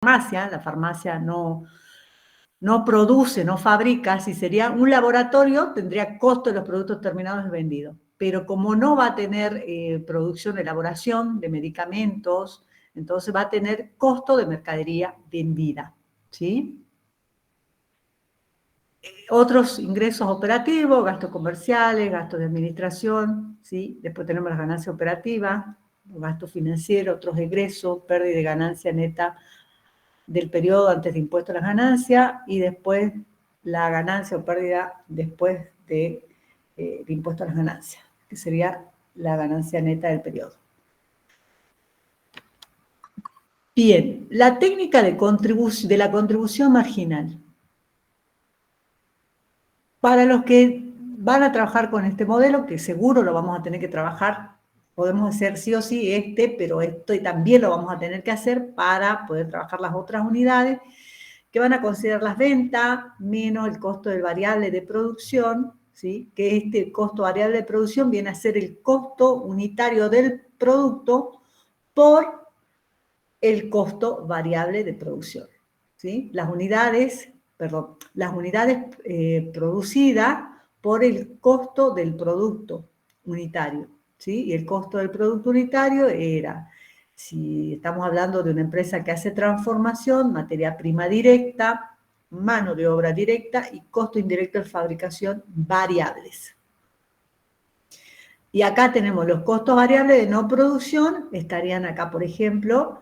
la farmacia no produce, no fabrica. Si sería un laboratorio, tendría costo de los productos terminados vendidos. Pero como no va a tener producción, elaboración de medicamentos, entonces va a tener costo de mercadería vendida, ¿sí? Otros ingresos operativos, gastos comerciales, gastos de administración, ¿sí? Después tenemos las ganancias operativas, los gastos financieros, otros egresos, pérdida de ganancia neta del periodo antes de impuesto a las ganancias, y después la ganancia o pérdida después de impuesto a las ganancias, que sería la ganancia neta del periodo. Bien, la técnica de la contribución marginal. Para los que van a trabajar con este modelo, que seguro lo vamos a tener que trabajar, podemos hacer sí o sí pero esto también lo vamos a tener que hacer para poder trabajar las otras unidades, que van a considerar las ventas menos el costo del variable de producción, ¿sí? Que este costo variable de producción viene a ser el costo unitario del producto por el costo variable de producción, ¿sí? Las unidades producidas por el costo del producto unitario, ¿sí? Y el costo del producto unitario era, si estamos hablando de una empresa que hace transformación, materia prima directa, mano de obra directa y costo indirecto de fabricación variables. Y acá tenemos los costos variables de no producción, estarían acá, por ejemplo,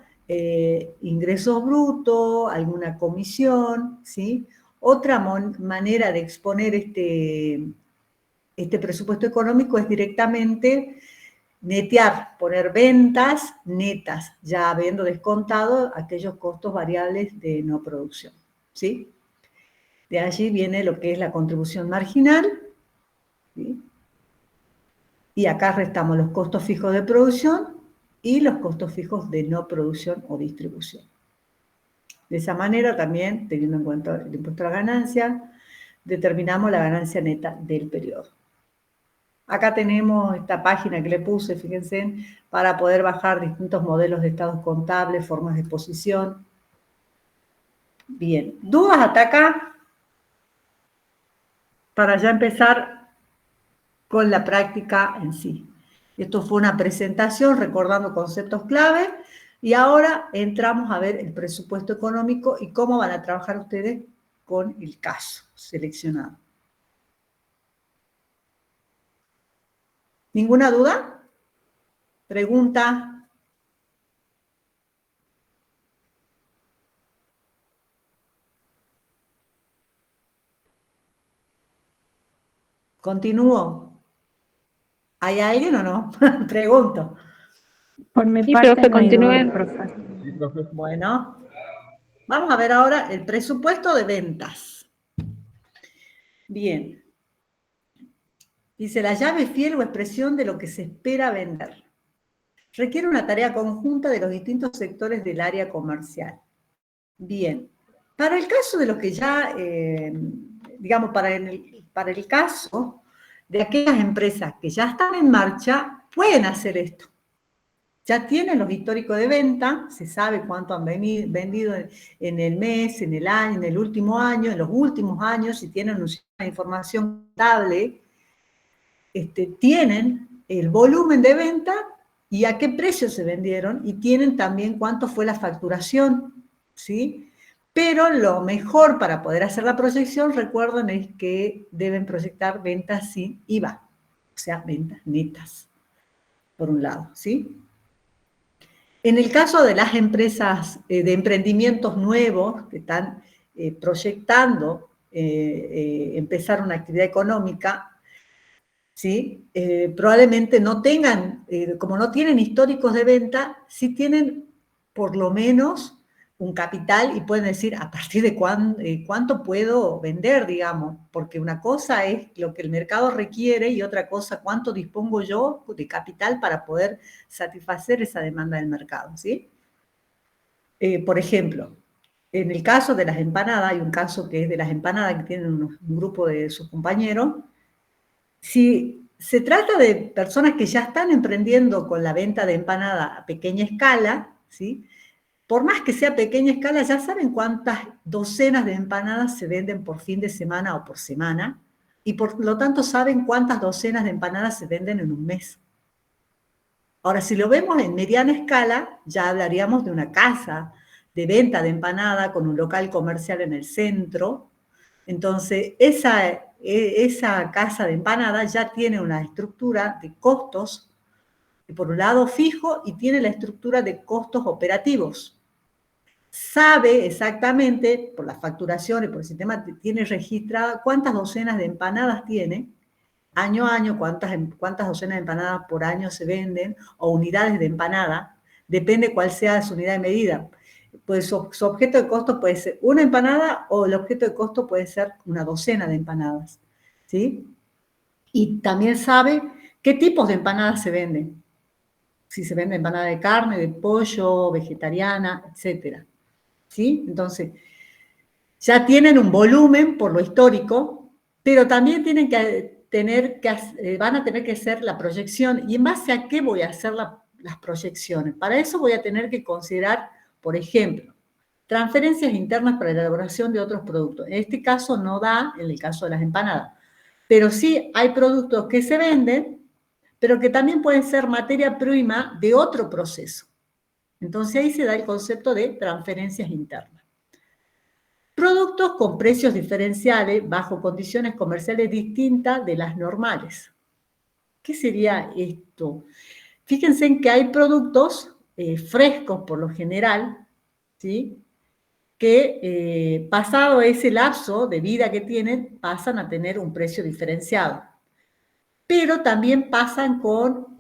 ingresos brutos, alguna comisión, ¿sí? Otra manera de exponer este presupuesto económico es directamente netear, poner ventas netas, ya habiendo descontado aquellos costos variables de no producción, ¿sí? De allí viene lo que es la contribución marginal, ¿sí? Y acá restamos los costos fijos de producción y los costos fijos de no producción o distribución. De esa manera también, teniendo en cuenta el impuesto a la ganancia, determinamos la ganancia neta del periodo. Acá tenemos esta página que le puse, fíjense, para poder bajar distintos modelos de estados contables, formas de exposición. Bien, ¿dudas hasta acá? Para ya empezar con la práctica en sí. Esto fue una presentación recordando conceptos clave y ahora entramos a ver el presupuesto económico y cómo van a trabajar ustedes con el caso seleccionado. ¿Ninguna duda? ¿Pregunta? ¿Continúo? ¿Hay alguien o no? Pregunto. Por mi Sí, parte profe, no hay duda, continúen. profe. Sí, profe. Bueno, vamos a ver ahora el presupuesto de ventas. Bien. Dice, la llave fiel o expresión de lo que se espera vender. Requiere una tarea conjunta de los distintos sectores del área comercial. Bien. Para el caso de los que ya, digamos, para el caso de aquellas empresas que ya están en marcha, pueden hacer esto. Ya tienen los históricos de venta, se sabe cuánto han vendido en el mes, en el año, en el último año, en los últimos años, si tienen una información contable, tienen el volumen de venta y a qué precio se vendieron, y tienen también cuánto fue la facturación, ¿sí? Pero lo mejor para poder hacer la proyección, recuerden, es que deben proyectar ventas sin IVA, o sea, ventas netas, por un lado, ¿sí? En el caso de las empresas de emprendimientos nuevos que están proyectando empezar una actividad económica, ¿sí? Probablemente no tengan, como no tienen históricos de venta, sí tienen por lo menos un capital y pueden decir a partir de cuánto puedo vender, digamos, porque una cosa es lo que el mercado requiere y otra cosa cuánto dispongo yo de capital para poder satisfacer esa demanda del mercado, ¿sí? Por ejemplo, en el caso de las empanadas, hay un caso que es de las empanadas que tienen un grupo de sus compañeros. Si se trata de personas que ya están emprendiendo con la venta de empanada a pequeña escala, ¿sí? por más que sea pequeña escala, ya saben cuántas docenas de empanadas se venden por fin de semana o por semana, y por lo tanto saben cuántas docenas de empanadas se venden en un mes. Ahora, si lo vemos en mediana escala, ya hablaríamos de una casa de venta de empanada con un local comercial en el centro. Entonces, esa casa de empanada ya tiene una estructura de costos, por un lado fijo, y tiene la estructura de costos operativos. Sabe exactamente, por la facturación y por el sistema, tiene registrada cuántas docenas de empanadas tiene, año a año, cuántas docenas de empanadas por año se venden, o unidades de empanada, depende cuál sea su unidad de medida. Pues su objeto de costo puede ser una empanada, o el objeto de costo puede ser una docena de empanadas, ¿sí? Y también sabe qué tipos de empanadas se venden. Si se vende empanada de carne, de pollo, vegetariana, etcétera, ¿sí? Entonces, ya tienen un volumen por lo histórico, pero también tienen que van a tener que hacer la proyección. ¿Y en base a qué voy a hacer las proyecciones? Para eso voy a tener que considerar, por ejemplo, transferencias internas para la elaboración de otros productos. En este caso no da, en el caso de las empanadas, pero sí hay productos que se venden, pero que también pueden ser materia prima de otro proceso. Entonces ahí se da el concepto de transferencias internas. Productos con precios diferenciales bajo condiciones comerciales distintas de las normales. ¿Qué sería esto? Fíjense en que hay productos frescos por lo general, ¿sí? Que pasado ese lapso de vida que tienen, pasan a tener un precio diferenciado. Pero también pasan con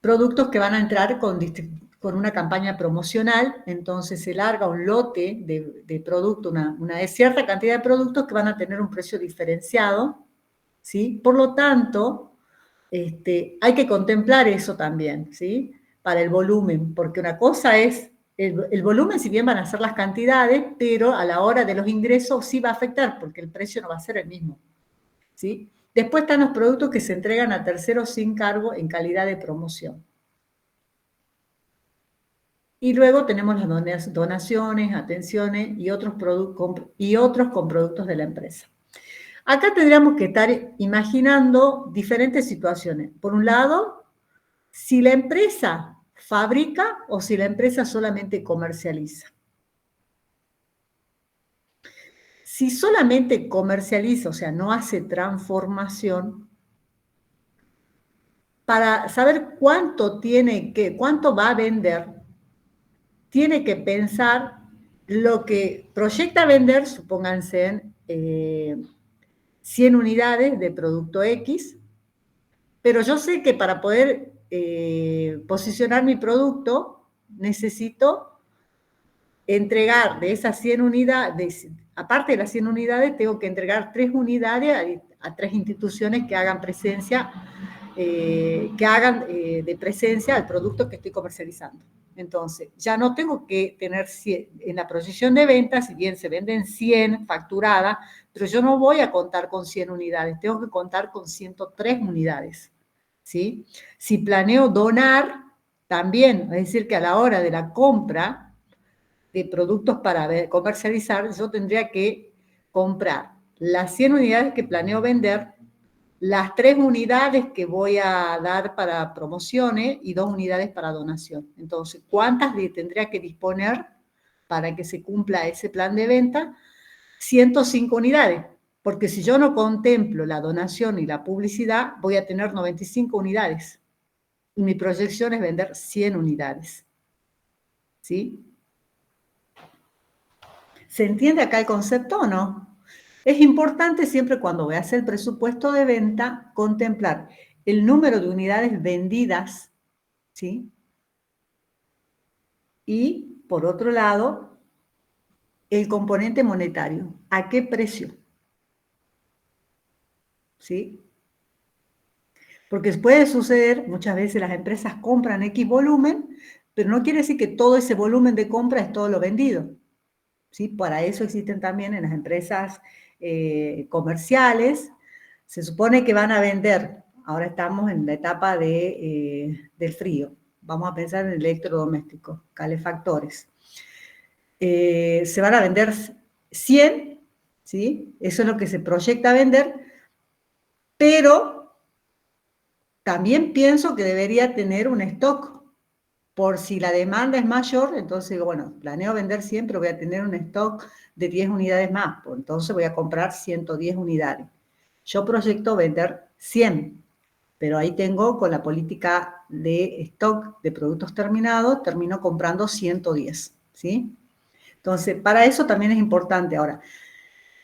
productos que van a entrar con una campaña promocional, entonces se larga un lote de producto, una cierta cantidad de productos que van a tener un precio diferenciado, ¿sí? Por lo tanto, hay que contemplar eso también, ¿sí? Para el volumen, porque una cosa es, el volumen si bien van a ser las cantidades, pero a la hora de los ingresos sí va a afectar, porque el precio no va a ser el mismo, ¿sí? Después están los productos que se entregan a terceros sin cargo en calidad de promoción. Y luego tenemos las donaciones, atenciones y otros con productos de la empresa. Acá tendríamos que estar imaginando diferentes situaciones. Por un lado, si la empresa fabrica o si la empresa solamente comercializa. Si solamente comercializa, o sea, no hace transformación, para saber cuánto va a vender, tiene que pensar lo que proyecta vender, supónganse en 100 unidades de producto X, pero yo sé que para poder posicionar mi producto necesito entregar de esas 100 unidades, aparte de las 100 unidades, tengo que entregar 3 unidades a 3 instituciones que hagan presencia, de presencia al producto que estoy comercializando. Entonces, ya no tengo que tener 100, en la proyección de ventas, si bien se venden 100 facturadas, pero yo no voy a contar con 100 unidades, tengo que contar con 103 unidades, ¿sí? Si planeo donar, también, es decir, que a la hora de la compra de productos para comercializar, yo tendría que comprar las 100 unidades que planeo vender, las 3 unidades que voy a dar para promociones y 2 unidades para donación. Entonces, ¿cuántas tendría que disponer para que se cumpla ese plan de venta? 105 unidades, porque si yo no contemplo la donación y la publicidad, voy a tener 95 unidades. Y mi proyección es vender 100 unidades. ¿Sí? ¿Se entiende acá el concepto o no? Es importante siempre cuando voy a hacer el presupuesto de venta contemplar el número de unidades vendidas, ¿sí? Y, por otro lado, el componente monetario. ¿A qué precio? ¿Sí? Porque puede suceder, muchas veces las empresas compran X volumen, pero no quiere decir que todo ese volumen de compra es todo lo vendido. ¿Sí? Para eso existen también en las empresas comerciales, se supone que van a vender, ahora estamos en la etapa del frío, vamos a pensar en electrodomésticos, calefactores. Se van a vender 100, ¿sí? Eso es lo que se proyecta vender, pero también pienso que debería tener un stock, por si la demanda es mayor, entonces digo, bueno, planeo vender 100, pero voy a tener un stock de 10 unidades más, pues entonces voy a comprar 110 unidades. Yo proyecto vender 100, pero ahí tengo, con la política de stock de productos terminados, termino comprando 110, ¿sí? Entonces, para eso también es importante. Ahora,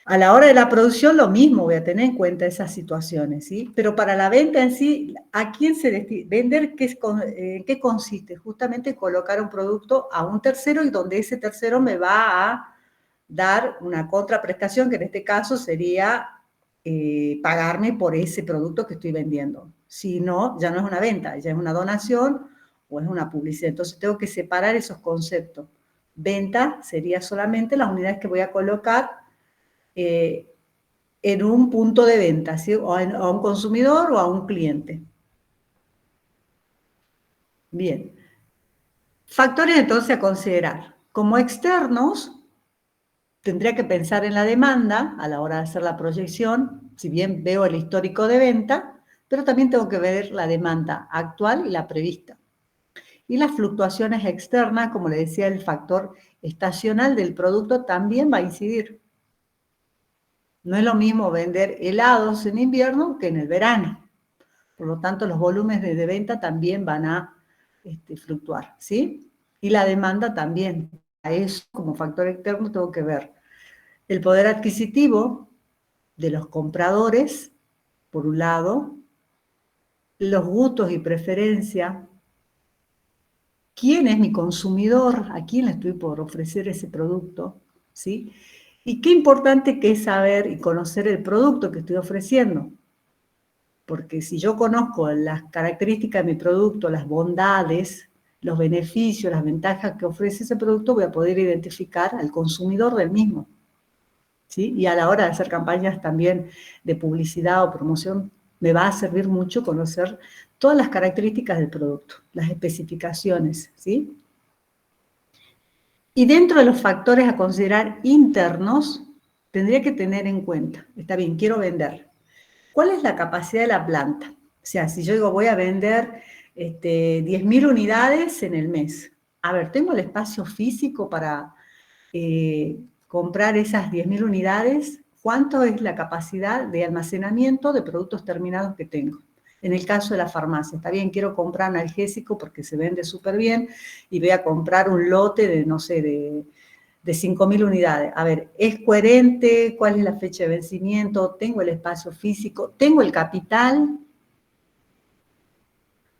a la hora de la producción lo mismo, voy a tener en cuenta esas situaciones, ¿sí? Pero para la venta en sí, ¿a quién se destina? Vender, ¿qué consiste? Justamente colocar un producto a un tercero y donde ese tercero me va a dar una contraprestación, que en este caso sería pagarme por ese producto que estoy vendiendo. Si no, ya no es una venta, ya es una donación o es una publicidad. Entonces tengo que separar esos conceptos. Venta sería solamente las unidades que voy a colocar en un punto de venta, ¿sí? O a un consumidor o a un cliente. Bien. Factores entonces a considerar. Como externos, tendría que pensar en la demanda a la hora de hacer la proyección, si bien veo el histórico de venta, pero también tengo que ver la demanda actual y la prevista. Y las fluctuaciones externas, como le decía, el factor estacional del producto también va a incidir. No es lo mismo vender helados en invierno que en el verano. Por lo tanto, los volúmenes de venta también van a fluctuar, ¿sí? Y la demanda también. A eso, como factor externo, tengo que ver el poder adquisitivo de los compradores, por un lado, los gustos y preferencias, quién es mi consumidor, a quién le estoy por ofrecer ese producto, ¿sí? Y qué importante que es saber y conocer el producto que estoy ofreciendo. Porque si yo conozco las características de mi producto, las bondades, los beneficios, las ventajas que ofrece ese producto, voy a poder identificar al consumidor del mismo, ¿sí? Y a la hora de hacer campañas también de publicidad o promoción, me va a servir mucho conocer todas las características del producto, las especificaciones, ¿sí? Y dentro de los factores a considerar internos, tendría que tener en cuenta, está bien, quiero vender. ¿Cuál es la capacidad de la planta? O sea, si yo digo voy a vender 10.000 unidades en el mes. A ver, ¿tengo el espacio físico para comprar esas 10.000 unidades? ¿Cuánto es la capacidad de almacenamiento de productos terminados que tengo? En el caso de la farmacia, está bien, quiero comprar analgésico porque se vende súper bien y voy a comprar un lote de, no sé, de 5.000 unidades. A ver, ¿es coherente? ¿Cuál es la fecha de vencimiento? ¿Tengo el espacio físico? ¿Tengo el capital?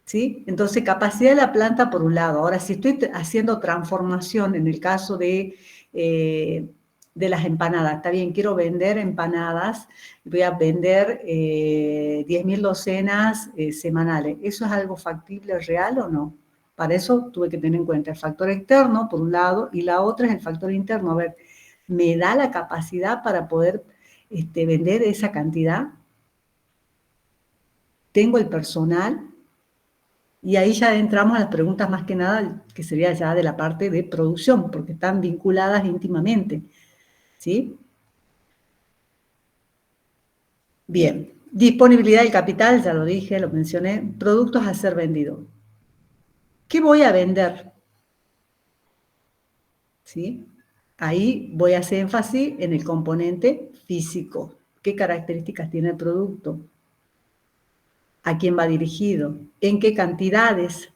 ¿Sí? Entonces, capacidad de la planta por un lado. Ahora, si estoy haciendo transformación en el caso de las empanadas, está bien, quiero vender empanadas, voy a vender 10.000 docenas semanales. ¿Eso es algo factible, real o no? Para eso tuve que tener en cuenta el factor externo, por un lado, y la otra es el factor interno. A ver, ¿me da la capacidad para poder vender esa cantidad? ¿Tengo el personal? Y ahí ya entramos a las preguntas más que nada, que sería ya de la parte de producción, porque están vinculadas íntimamente, ¿sí? Bien, disponibilidad del capital, ya lo dije, lo mencioné, productos a ser vendidos. ¿Qué voy a vender? ¿Sí? Ahí voy a hacer énfasis en el componente físico. ¿Qué características tiene el producto? ¿A quién va dirigido? ¿En qué cantidades?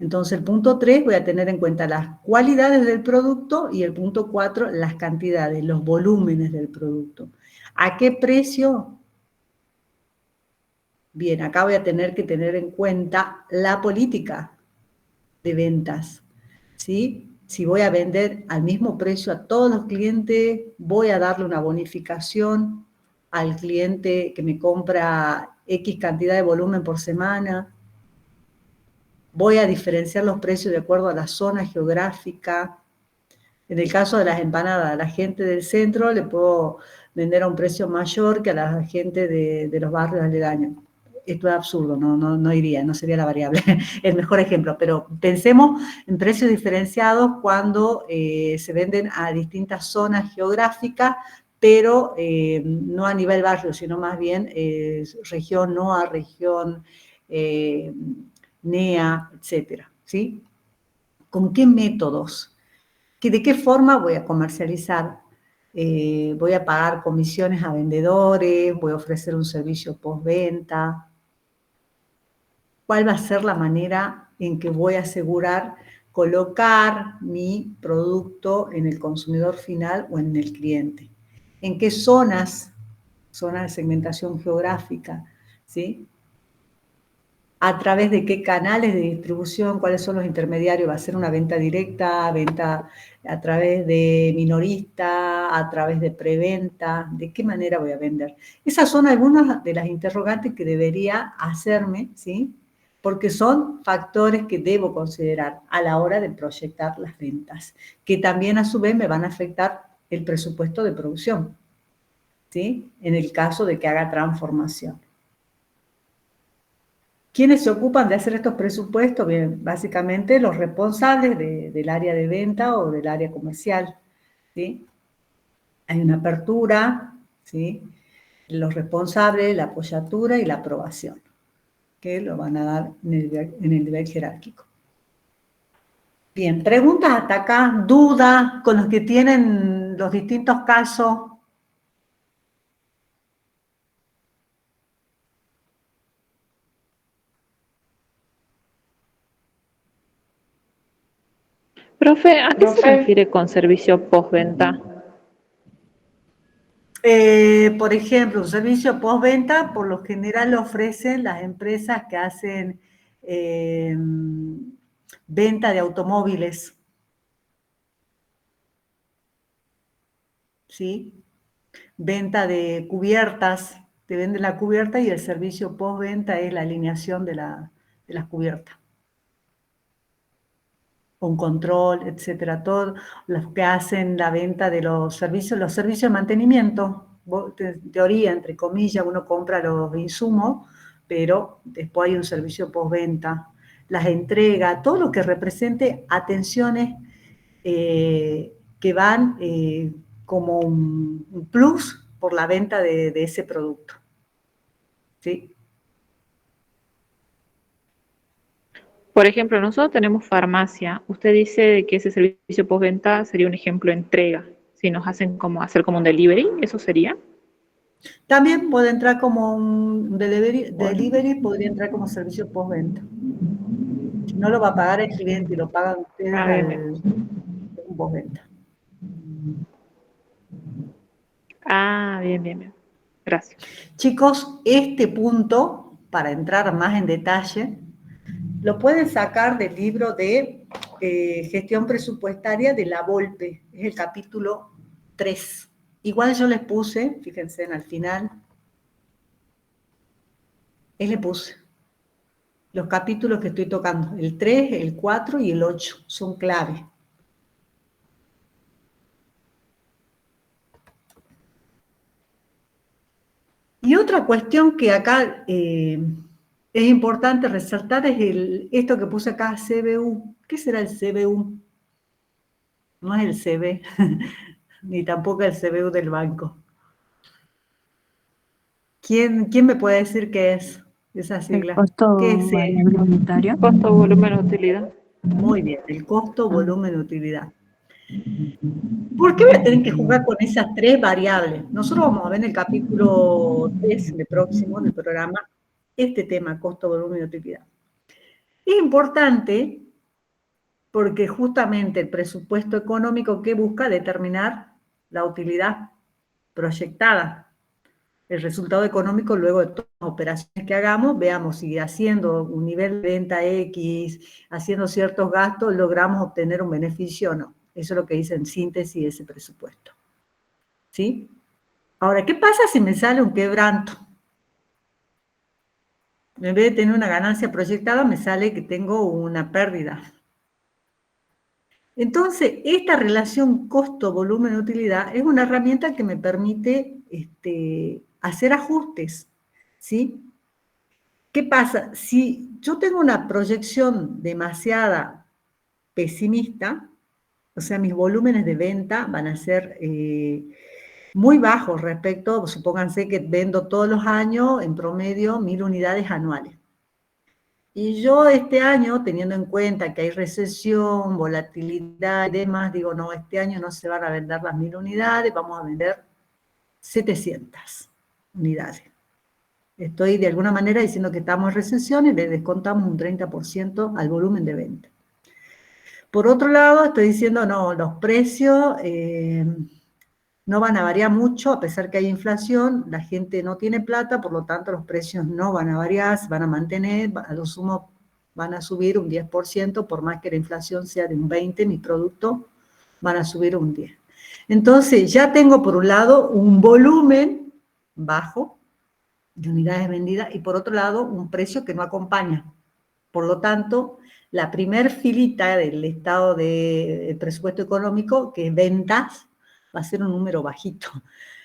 Entonces, el punto 3 voy a tener en cuenta las cualidades del producto y el punto 4, las cantidades, los volúmenes del producto. ¿A qué precio? Bien, acá voy a tener que tener en cuenta la política de ventas, ¿sí? Si voy a vender al mismo precio a todos los clientes, voy a darle una bonificación al cliente que me compra X cantidad de volumen por semana. Voy a diferenciar los precios de acuerdo a la zona geográfica. En el caso de las empanadas, a la gente del centro le puedo vender a un precio mayor que a la gente de los barrios aledaños. esto es absurdo, no iría, no sería la variable, el mejor ejemplo, pero pensemos en precios diferenciados cuando se venden a distintas zonas geográficas, pero no a nivel barrio, sino más bien región, no a región, NEA, etcétera, ¿sí? ¿Con qué métodos? ¿De qué forma voy a comercializar? Voy a pagar comisiones a vendedores, voy a ofrecer un servicio postventa. ¿Cuál va a ser la manera en que voy a asegurar colocar mi producto en el consumidor final o en el cliente? ¿En qué zonas de segmentación geográfica? ¿Sí? ¿A través de qué canales de distribución? ¿Cuáles son los intermediarios? ¿Va a ser una venta directa, venta a través de minorista, a través de preventa? ¿De qué manera voy a vender? Esas son algunas de las interrogantes que debería hacerme, ¿sí? Porque son factores que debo considerar a la hora de proyectar las ventas, que también a su vez me van a afectar el presupuesto de producción, ¿sí? En el caso de que haga transformación. ¿Quiénes se ocupan de hacer estos presupuestos? Bien, básicamente los responsables del área de venta o del área comercial, ¿sí? Hay una apertura, ¿sí? Los responsables, la apoyatura y la aprobación, que lo van a dar en el nivel jerárquico. Bien, preguntas hasta acá, dudas con los que tienen los distintos casos. Profe, ¿a qué se refiere con servicio postventa? Por ejemplo, un servicio postventa por lo general lo ofrecen las empresas que hacen venta de automóviles, ¿sí? Venta de cubiertas, te venden la cubierta y el servicio postventa es la alineación de las cubiertas. Con control, etcétera, todos los que hacen la venta de los servicios de mantenimiento, en teoría, entre comillas, uno compra los insumos, pero después hay un servicio postventa, las entregas, todo lo que represente atenciones que van como un plus por la venta de ese producto. ¿Sí? Por ejemplo, nosotros tenemos farmacia. Usted dice que ese servicio postventa sería un ejemplo de entrega. Si nos hacen como hacer como un delivery, ¿eso sería? También puede entrar como un delivery podría entrar como servicio postventa. Si no lo va a pagar el cliente y lo pagan ustedes Ah, bien, bien. un postventa. Ah, bien, bien, bien. Gracias. Chicos, este punto, para entrar más en detalle, lo pueden sacar del libro de gestión presupuestaria de la Volpe, es el capítulo 3. Igual yo les puse, fíjense al final, le puse los capítulos que estoy tocando, el 3, el 4 y el 8, son clave. Y otra cuestión que acá es importante resaltar es esto que puse acá, CBU. ¿Qué será el CBU? No es el CB, ni tampoco el CBU del banco. ¿Quién me puede decir qué es esa El sigla? costo ¿Qué es? variable unitario. Costo, volumen, utilidad. Muy bien, el costo, volumen, utilidad. ¿Por qué voy a tener que jugar con esas tres variables? Nosotros vamos a ver en el capítulo 3 de próximo del programa este tema, costo, volumen y utilidad. Es importante porque justamente el presupuesto económico que busca determinar la utilidad proyectada, el resultado económico luego de todas las operaciones que hagamos, veamos si haciendo un nivel de venta X, haciendo ciertos gastos, logramos obtener un beneficio o no. Eso es lo que dice en síntesis ese presupuesto. ¿Sí? Ahora, ¿qué pasa si me sale un quebranto? En vez de tener una ganancia proyectada, me sale que tengo una pérdida. Entonces, esta relación costo-volumen-utilidad es una herramienta que me permite hacer ajustes, ¿sí? ¿Qué pasa? Si yo tengo una proyección demasiada pesimista, o sea, mis volúmenes de venta van a ser muy bajos respecto, supónganse que vendo todos los años en promedio 1000 unidades anuales. Y yo este año, teniendo en cuenta que hay recesión, volatilidad y demás, digo, no, este año no se van a vender las 1000 unidades, vamos a vender 700 unidades. Estoy de alguna manera diciendo que estamos en recesión y le descontamos un 30% al volumen de venta. Por otro lado, estoy diciendo, no, los precios no van a variar mucho, a pesar que hay inflación, la gente no tiene plata, por lo tanto los precios no van a variar, se van a mantener, a lo sumo van a subir un 10%, por más que la inflación sea de un 20%, mis productos van a subir un 10%. Entonces ya tengo por un lado un volumen bajo de unidades vendidas y por otro lado un precio que no acompaña. Por lo tanto, la primer filita del estado de presupuesto económico, que es ventas, va a ser un número bajito.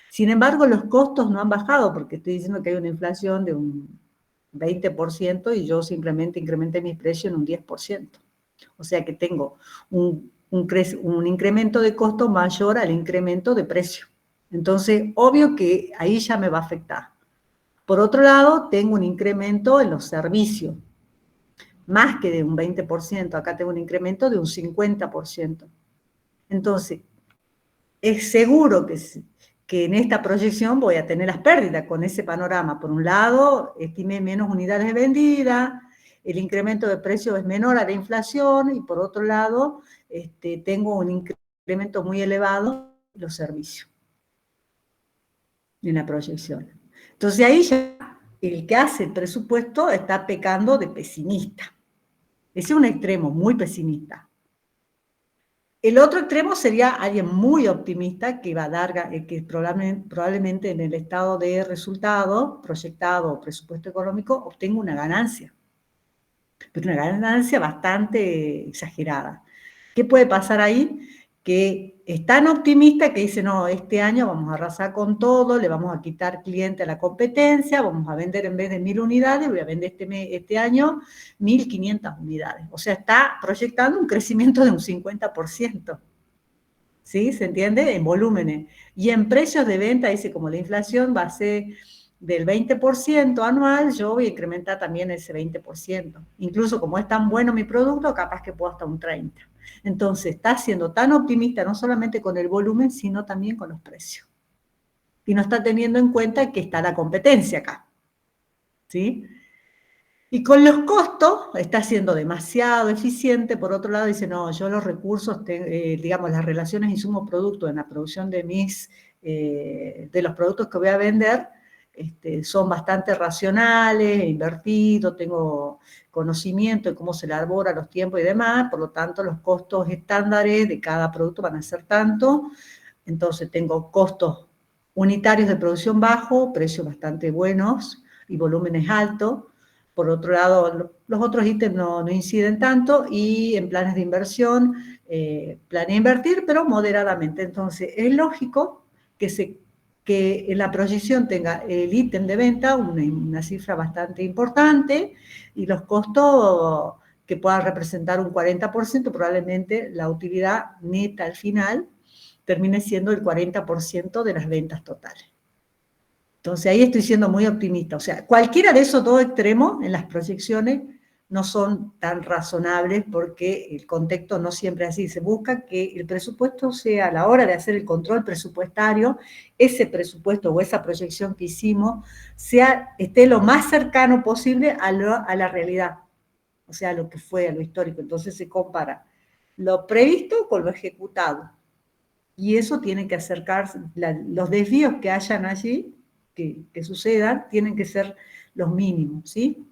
Sin embargo, los costos no han bajado, porque estoy diciendo que hay una inflación de un 20% y yo simplemente incrementé mis precios en un 10%. O sea que tengo un incremento de costo mayor al incremento de precio. Entonces, obvio que ahí ya me va a afectar. Por otro lado, tengo un incremento en los servicios, más que de un 20%, acá tengo un incremento de un 50%. Entonces, es seguro que en esta proyección voy a tener las pérdidas con ese panorama. Por un lado, estimé menos unidades vendidas, el incremento de precio es menor a la inflación, y por otro lado, tengo un incremento muy elevado en los servicios en la proyección. Entonces ahí ya el que hace el presupuesto está pecando de pesimista. Ese es un extremo muy pesimista. El otro extremo sería alguien muy optimista que va a dar, que probablemente en el estado de resultado proyectado o presupuesto económico obtenga una ganancia, pero una ganancia bastante exagerada. ¿Qué puede pasar ahí? Que es tan optimista que dice, no, este año vamos a arrasar con todo, le vamos a quitar cliente a la competencia, vamos a vender en vez de 1000 unidades, voy a vender este año 1500 unidades. O sea, está proyectando un crecimiento de un 50%. ¿Sí? ¿Se entiende? En volúmenes. Y en precios de venta, dice, como la inflación va a ser del 20% anual, yo voy a incrementar también ese 20%. Incluso como es tan bueno mi producto, capaz que puedo hasta un 30%. Entonces, está siendo tan optimista no solamente con el volumen, sino también con los precios. Y no está teniendo en cuenta que está la competencia acá. ¿Sí? Y con los costos está siendo demasiado eficiente. Por otro lado, dice, no, yo los recursos, digamos, las relaciones insumo-producto en la producción de los productos que voy a vender, son bastante racionales, he invertido, tengo conocimiento de cómo se elabora, los tiempos y demás, por lo tanto, los costos estándares de cada producto van a ser tanto. Entonces, tengo costos unitarios de producción bajo, precios bastante buenos y volúmenes altos. Por otro lado, los otros ítems no inciden tanto, y en planes de inversión, planea invertir, pero moderadamente. Entonces, es lógico que en la proyección tenga el ítem de venta una cifra bastante importante, y los costos que puedan representar un 40%, probablemente la utilidad neta al final termine siendo el 40% de las ventas totales. Entonces ahí estoy siendo muy optimista. O sea, cualquiera de esos dos extremos en las proyecciones no son tan razonables, porque el contexto no siempre es así. Se busca que el presupuesto sea, a la hora de hacer el control presupuestario, ese presupuesto o esa proyección que hicimos esté lo más cercano posible a la realidad, o sea, a lo que fue, a lo histórico. Entonces se compara lo previsto con lo ejecutado. Y eso tiene que acercarse, los desvíos que hayan allí, que sucedan, tienen que ser los mínimos, ¿sí?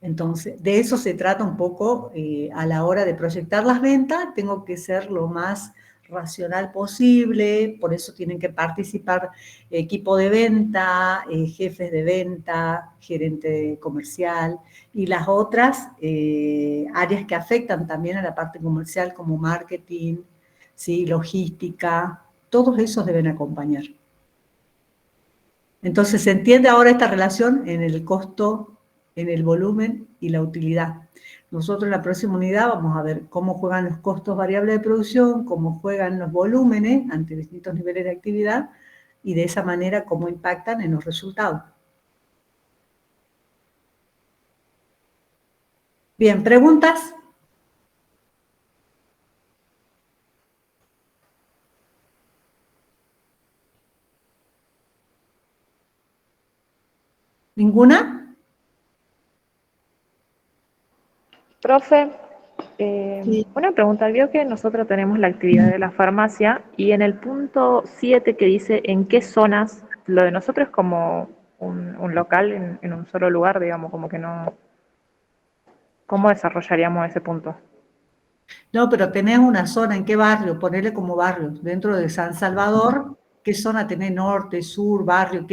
Entonces, de eso se trata un poco a la hora de proyectar las ventas. Tengo que ser lo más racional posible, por eso tienen que participar equipo de venta, jefes de venta, gerente comercial, y las otras áreas que afectan también a la parte comercial, como marketing, ¿sí? Logística, todos esos deben acompañar. Entonces, ¿se entiende ahora esta relación en el costo en el volumen y la utilidad. Nosotros en la próxima unidad vamos a ver cómo juegan los costos variables de producción, cómo juegan los volúmenes ante distintos niveles de actividad y de esa manera cómo impactan en los resultados. Bien, ¿preguntas? ¿Ninguna? Profe, Sí. una pregunta. Vio que nosotros tenemos la actividad de la farmacia y en el punto 7 que dice en qué zonas, lo de nosotros es como un local en un solo lugar, digamos, como que no... ¿Cómo desarrollaríamos ese punto? No, pero tenés una zona, ¿en qué barrio? Ponerle como barrio. Dentro de San Salvador, ¿qué zona tenés? Norte, sur, barrio,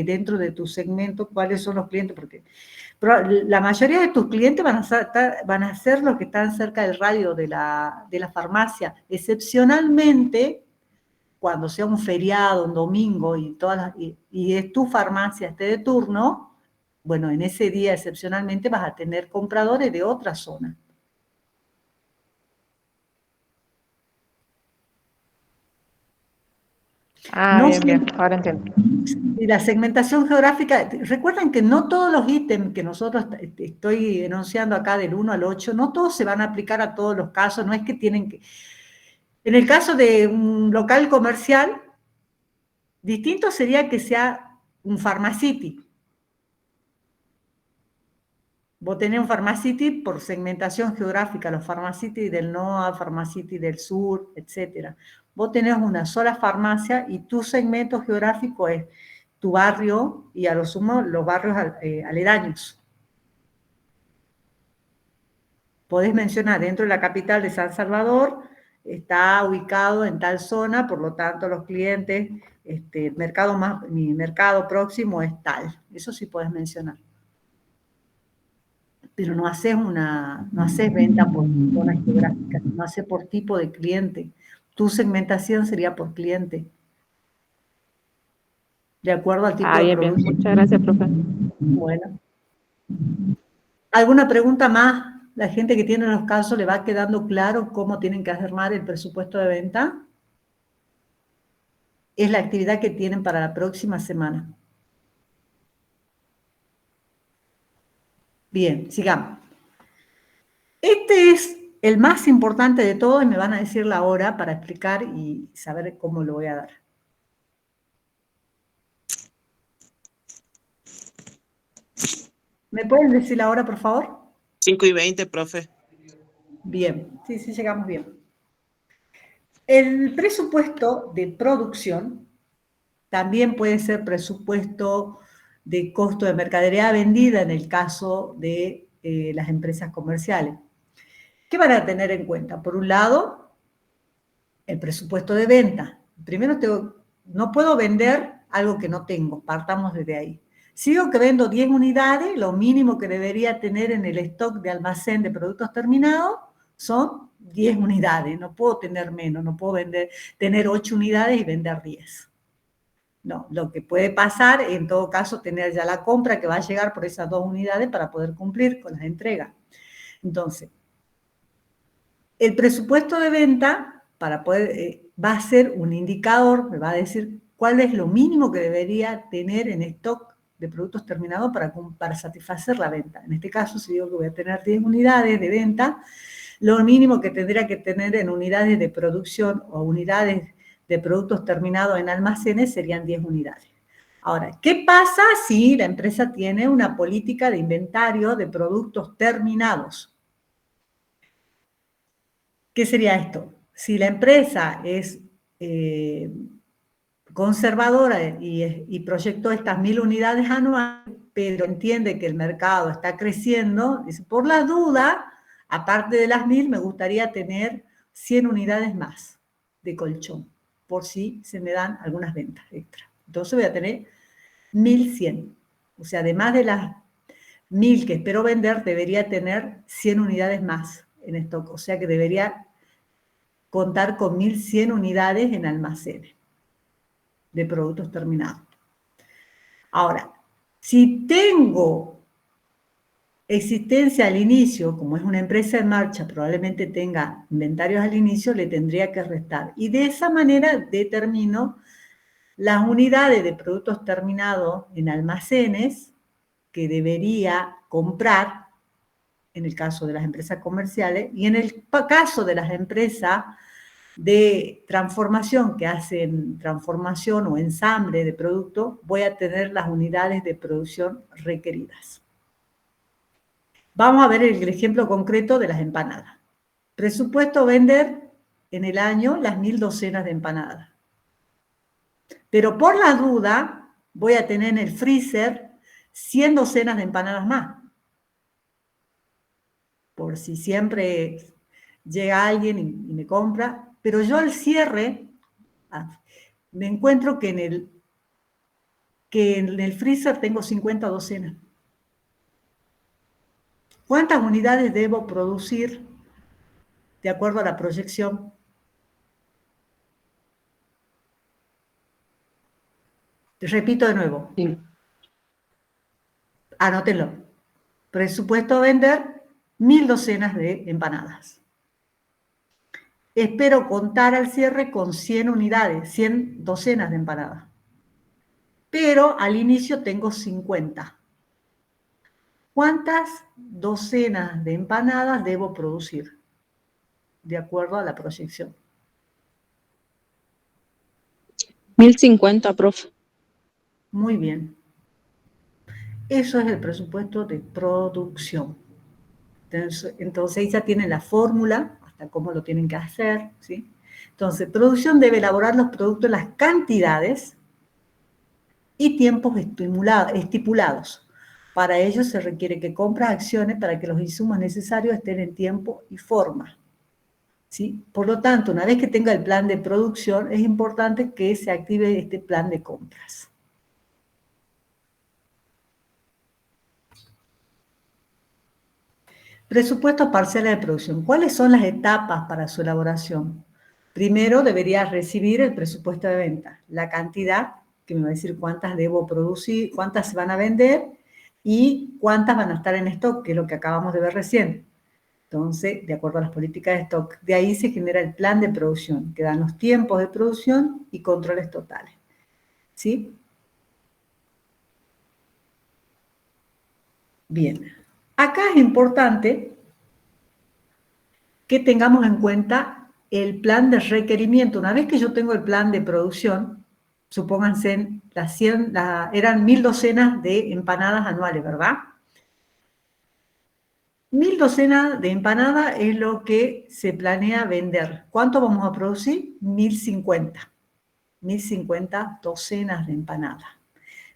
dentro de tu segmento, ¿cuáles son los clientes? Porque la mayoría de tus clientes van a ser los que están cerca del radio de la farmacia. Excepcionalmente, cuando sea un feriado, un domingo, y es tu farmacia esté de turno, bueno, en ese día excepcionalmente vas a tener compradores de otra zona. Ah, No bien, bien, siempre, ahora entiendo. y la segmentación geográfica, recuerden que no todos los ítems que nosotros estoy enunciando acá del 1 al 8, no todos se van a aplicar a todos los casos, no es que tienen que... En el caso de un local comercial, distinto sería que sea un Pharmacity. Vos tenés un Pharmacity por segmentación geográfica, los Pharmacity del NOA, Pharmacity del sur, etc. Vos tenés una sola farmacia y tu segmento geográfico es tu barrio y a lo sumo los barrios aledaños. Podés mencionar dentro de la capital de San Salvador, está ubicado en tal zona, por lo tanto los clientes, mi mercado próximo es tal. Eso sí podés mencionar. Pero no haces venta por zona geográfica, no haces por tipo de cliente. Tu segmentación sería por cliente, de acuerdo al tipo Ah, de bien, bien. producto. Muchas gracias, profe. Bueno, ¿alguna pregunta más? ¿La gente que tiene los casos le va quedando claro cómo tienen que armar el presupuesto de venta? Es la actividad que tienen para la próxima semana. Bien, sigamos. Este es el más importante de todos y me van a decir la hora para explicar y saber cómo lo voy a dar. ¿Me pueden decir la hora, por favor? 5:20, profe. Bien, sí, sí, llegamos bien. El presupuesto de producción también puede ser presupuesto de costo de mercadería vendida en el caso de las empresas comerciales. ¿Qué van a tener en cuenta? Por un lado, el presupuesto de venta. Primero, no puedo vender algo que no tengo, partamos desde ahí. Si digo que vendo 10 unidades, lo mínimo que debería tener en el stock de almacén de productos terminados son 10 unidades. No puedo tener menos, no puedo tener 8 unidades y vender 10. No, lo que puede pasar, en todo caso, tener ya la compra que va a llegar por esas 2 unidades para poder cumplir con las entregas. Entonces, el presupuesto de venta para poder, va a ser un indicador, me va a decir cuál es lo mínimo que debería tener en stock de productos terminados para satisfacer la venta. En este caso, si digo que voy a tener 10 unidades de venta, lo mínimo que tendría que tener en unidades de producción o unidades de productos terminados en almacenes serían 10 unidades. Ahora, ¿qué pasa si la empresa tiene una política de inventario de productos terminados? ¿Qué sería esto? Si la empresa es conservadora y proyectó estas 1000 unidades anuales, pero entiende que el mercado está creciendo, dice, por las dudas, aparte de las 1000, me gustaría tener 100 unidades más de colchón, por si se me dan algunas ventas extra. Entonces voy a tener 1100. O sea, además de las 1000 que espero vender, debería tener 100 unidades más en stock. O sea que debería contar con 1100 unidades en almacenes de productos terminados. Ahora, si tengo existencia al inicio, como es una empresa en marcha, probablemente tenga inventarios al inicio, le tendría que restar. Y de esa manera determino las unidades de productos terminados en almacenes que debería comprar, en el caso de las empresas comerciales, y en el caso de las empresas de transformación que hacen transformación o ensamble de productos, voy a tener las unidades de producción requeridas. Vamos a ver el ejemplo concreto de las empanadas. Presupuesto vender en el año las 1000 docenas de empanadas. Pero por la duda, voy a tener en el freezer 100 docenas de empanadas más. Por si siempre llega alguien y me compra. Pero yo al cierre me encuentro que en el freezer tengo 50 docenas. ¿Cuántas unidades debo producir de acuerdo a la proyección? Te repito de nuevo. Sí. Anótenlo. Presupuesto a vender 1000 docenas de empanadas. Espero contar al cierre con 100 unidades, 100 docenas de empanadas. Pero al inicio tengo 50. ¿Cuántas docenas de empanadas debo producir? De acuerdo a la proyección. 1050, profe. Muy bien. Eso es el presupuesto de producción. Entonces ahí ya tienen la fórmula, hasta cómo lo tienen que hacer, ¿sí? Entonces, producción debe elaborar los productos en las cantidades y tiempos estipulados. Para ello se requiere que compras acciones para que los insumos necesarios estén en tiempo y forma, ¿sí? Por lo tanto, una vez que tenga el plan de producción, es importante que se active este plan de compras. Presupuestos parciales de producción. ¿Cuáles son las etapas para su elaboración? Primero debería recibir el presupuesto de venta, la cantidad, que me va a decir cuántas debo producir, cuántas se van a vender y cuántas van a estar en stock, que es lo que acabamos de ver recién. Entonces, de acuerdo a las políticas de stock, de ahí se genera el plan de producción, que dan los tiempos de producción y controles totales. ¿Sí? Bien. Acá es importante que tengamos en cuenta el plan de requerimiento. Una vez que yo tengo el plan de producción, supónganse, eran 1000 docenas de empanadas anuales, ¿verdad? 1000 docenas de empanadas es lo que se planea vender. ¿Cuánto vamos a producir? 1050. 1050 docenas de empanadas.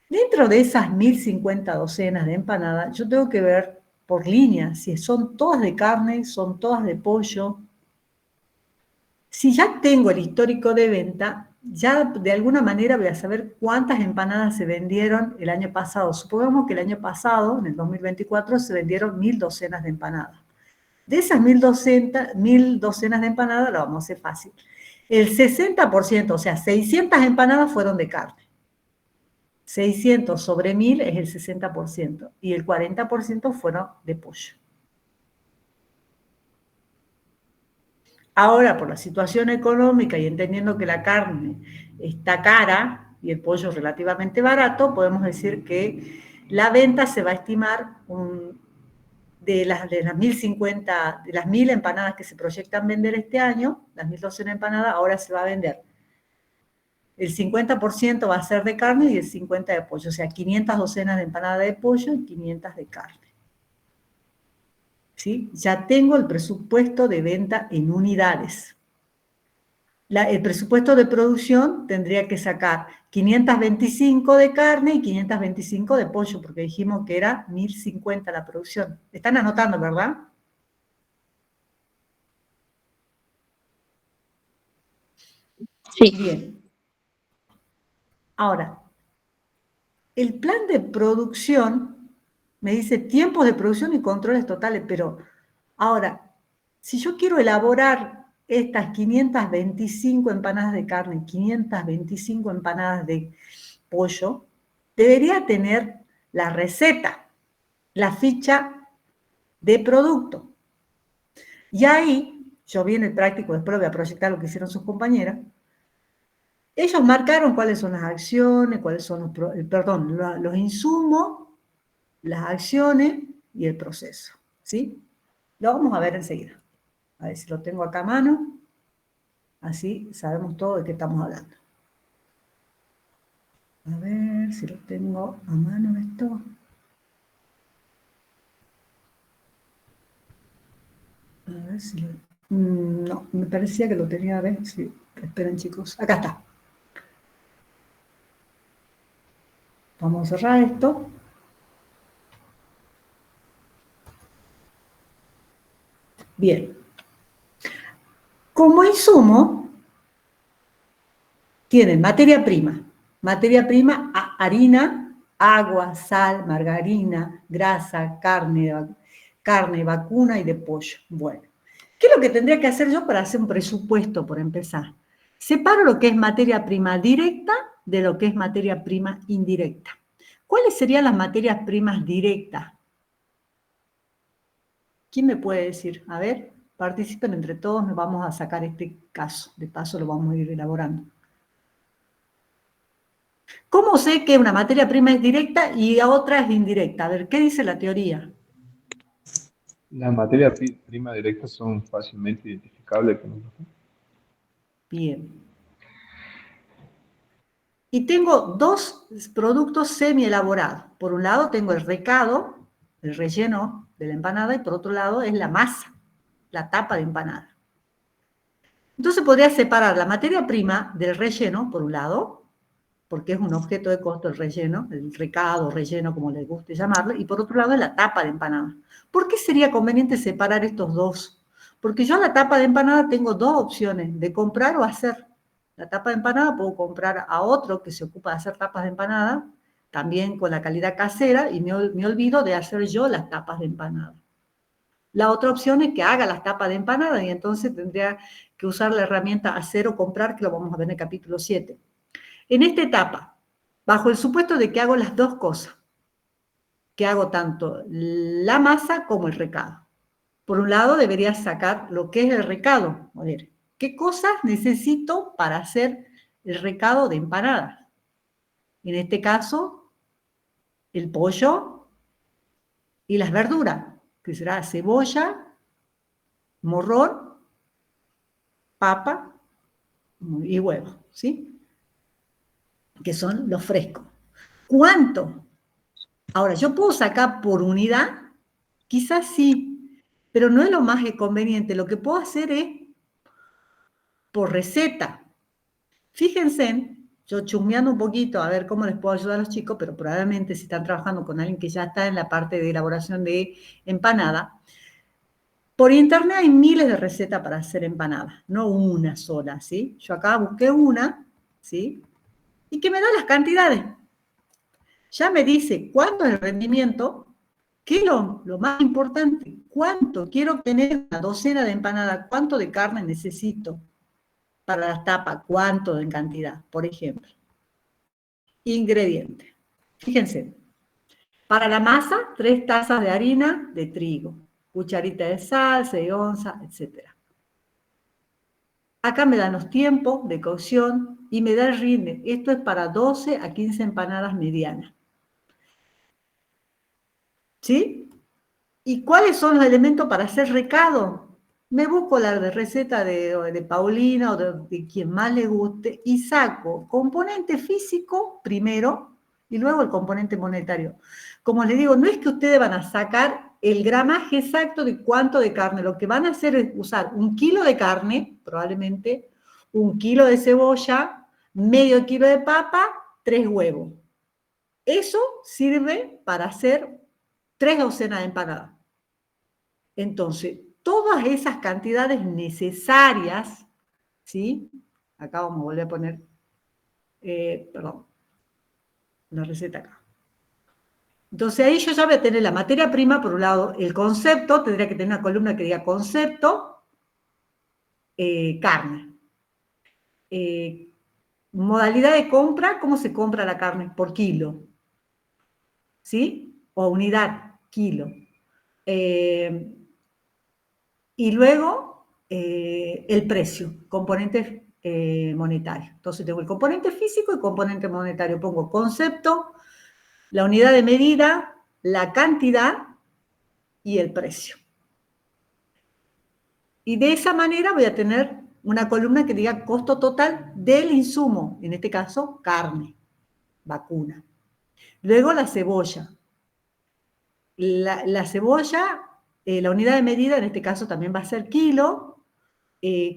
Dentro de esas 1050 docenas de empanadas, yo tengo que ver por línea si son todas de carne, son todas de pollo. Si ya tengo el histórico de venta, ya de alguna manera voy a saber cuántas empanadas se vendieron el año pasado. Supongamos que el año pasado, en el 2024, se vendieron 1000 docenas de empanadas. De esas 1000 docenas de empanadas, lo vamos a hacer fácil. El 60%, o sea, 600 empanadas fueron de carne. 600 sobre 1000 es el 60%. Y el 40% fueron de pollo. Ahora, por la situación económica y entendiendo que la carne está cara y el pollo relativamente barato, podemos decir que la venta se va a estimar de las 1050, de las 1000 empanadas que se proyectan vender este año, las 1200 empanadas, ahora se va a vender. El 50% va a ser de carne y el 50% de pollo, o sea, 500 docenas de empanadas de pollo y 500 de carne. ¿Sí? Ya tengo el presupuesto de venta en unidades. El presupuesto de producción tendría que sacar 525 de carne y 525 de pollo, porque dijimos que era 1050 la producción. Están anotando, ¿verdad? Sí. Bien. Ahora, el plan de producción me dice tiempos de producción y controles totales, pero ahora, si yo quiero elaborar estas 525 empanadas de carne, 525 empanadas de pollo, debería tener la receta, la ficha de producto. Y ahí, yo vi en el práctico, después voy a proyectar lo que hicieron sus compañeras, ellos marcaron cuáles son las acciones, cuáles son los insumos, las acciones y el proceso, ¿sí? Lo vamos a ver enseguida. A ver si lo tengo acá a mano. Así sabemos todo de qué estamos hablando. A ver si lo tengo a mano esto. A ver si lo... No, me parecía que lo tenía. A ver si... Esperen, chicos. Acá está. Vamos a cerrar esto. Bien. Como insumo, tienen materia prima. Materia prima, harina, agua, sal, margarina, grasa, carne vacuna y de pollo. Bueno, ¿qué es lo que tendría que hacer yo para hacer un presupuesto, por empezar? Separo lo que es materia prima directa de lo que es materia prima indirecta. ¿Cuáles serían las materias primas directas? ¿Quién me puede decir? A ver, participen entre todos, nos vamos a sacar este caso. De paso lo vamos a ir elaborando. ¿Cómo sé que una materia prima es directa y otra es indirecta? A ver, ¿qué dice la teoría? Las materias primas directas son fácilmente identificables con nosotros. Bien. Y tengo dos productos semi-elaborados. Por un lado tengo el recado, el relleno de la empanada, y por otro lado es la masa, la tapa de empanada. Entonces podría separar la materia prima del relleno, por un lado, porque es un objeto de costo el relleno, el recado, relleno, como les guste llamarlo, y por otro lado es la tapa de empanada. ¿Por qué sería conveniente separar estos dos? Porque yo la tapa de empanada tengo dos opciones, de comprar o hacer. La tapa de empanada puedo comprar a otro que se ocupa de hacer tapas de empanada, también con la calidad casera, y me olvido de hacer yo las tapas de empanada. La otra opción es que haga las tapas de empanada, y entonces tendría que usar la herramienta hacer o comprar, que lo vamos a ver en el capítulo 7. En esta etapa, bajo el supuesto de que hago las dos cosas, que hago tanto la masa como el recado. Por un lado, debería sacar lo que es el recado. A ver, ¿qué cosas necesito para hacer el recado de empanadas? En este caso, el pollo y las verduras, que será cebolla, morrón, papa y huevo, ¿sí? Que son los frescos. ¿Cuánto? Ahora, ¿yo puedo sacar por unidad? Quizás sí, pero no es lo más conveniente. Lo que puedo hacer es por receta. Fíjense, yo chusmeando un poquito a ver cómo les puedo ayudar a los chicos, pero probablemente si están trabajando con alguien que ya está en la parte de elaboración de empanada, por internet hay miles de recetas para hacer empanadas, no una sola, ¿sí? Yo acá busqué una, ¿sí? Y que me da las cantidades. Ya me dice cuánto es el rendimiento, qué es lo más importante, cuánto quiero obtener una docena de empanadas, cuánto de carne necesito para las tapas, cuánto en cantidad, por ejemplo. Ingredientes. Fíjense, para la masa, 3 tazas de harina de trigo, cucharita de sal, 6 onzas, etc. Acá me dan los tiempos de cocción y me da el rinde. Esto es para 12 a 15 empanadas medianas. ¿Sí? ¿Y cuáles son los elementos para hacer recado? Me busco la receta de Paulina o de quien más le guste y saco componente físico primero y luego el componente monetario. Como les digo, no es que ustedes van a sacar el gramaje exacto de cuánto de carne. Lo que van a hacer es usar 1 kilo de carne, probablemente, 1 kilo de cebolla, medio kilo de papa, 3 huevos. Eso sirve para hacer 3 docenas de empanadas. Entonces, todas esas cantidades necesarias, ¿sí? Acá vamos a volver a poner, perdón, la receta acá. Entonces ahí yo ya voy a tener la materia prima, por un lado, el concepto, tendría que tener una columna que diga concepto, carne. Modalidad de compra, ¿cómo se compra la carne? Por kilo, ¿sí? O unidad, kilo. y luego el precio, componentes monetarios. Entonces tengo el componente físico y componente monetario. Pongo concepto, la unidad de medida, la cantidad y el precio. Y de esa manera voy a tener una columna que diga costo total del insumo, en este caso carne, vacuna. Luego la cebolla. La cebolla, la unidad de medida en este caso también va a ser kilo.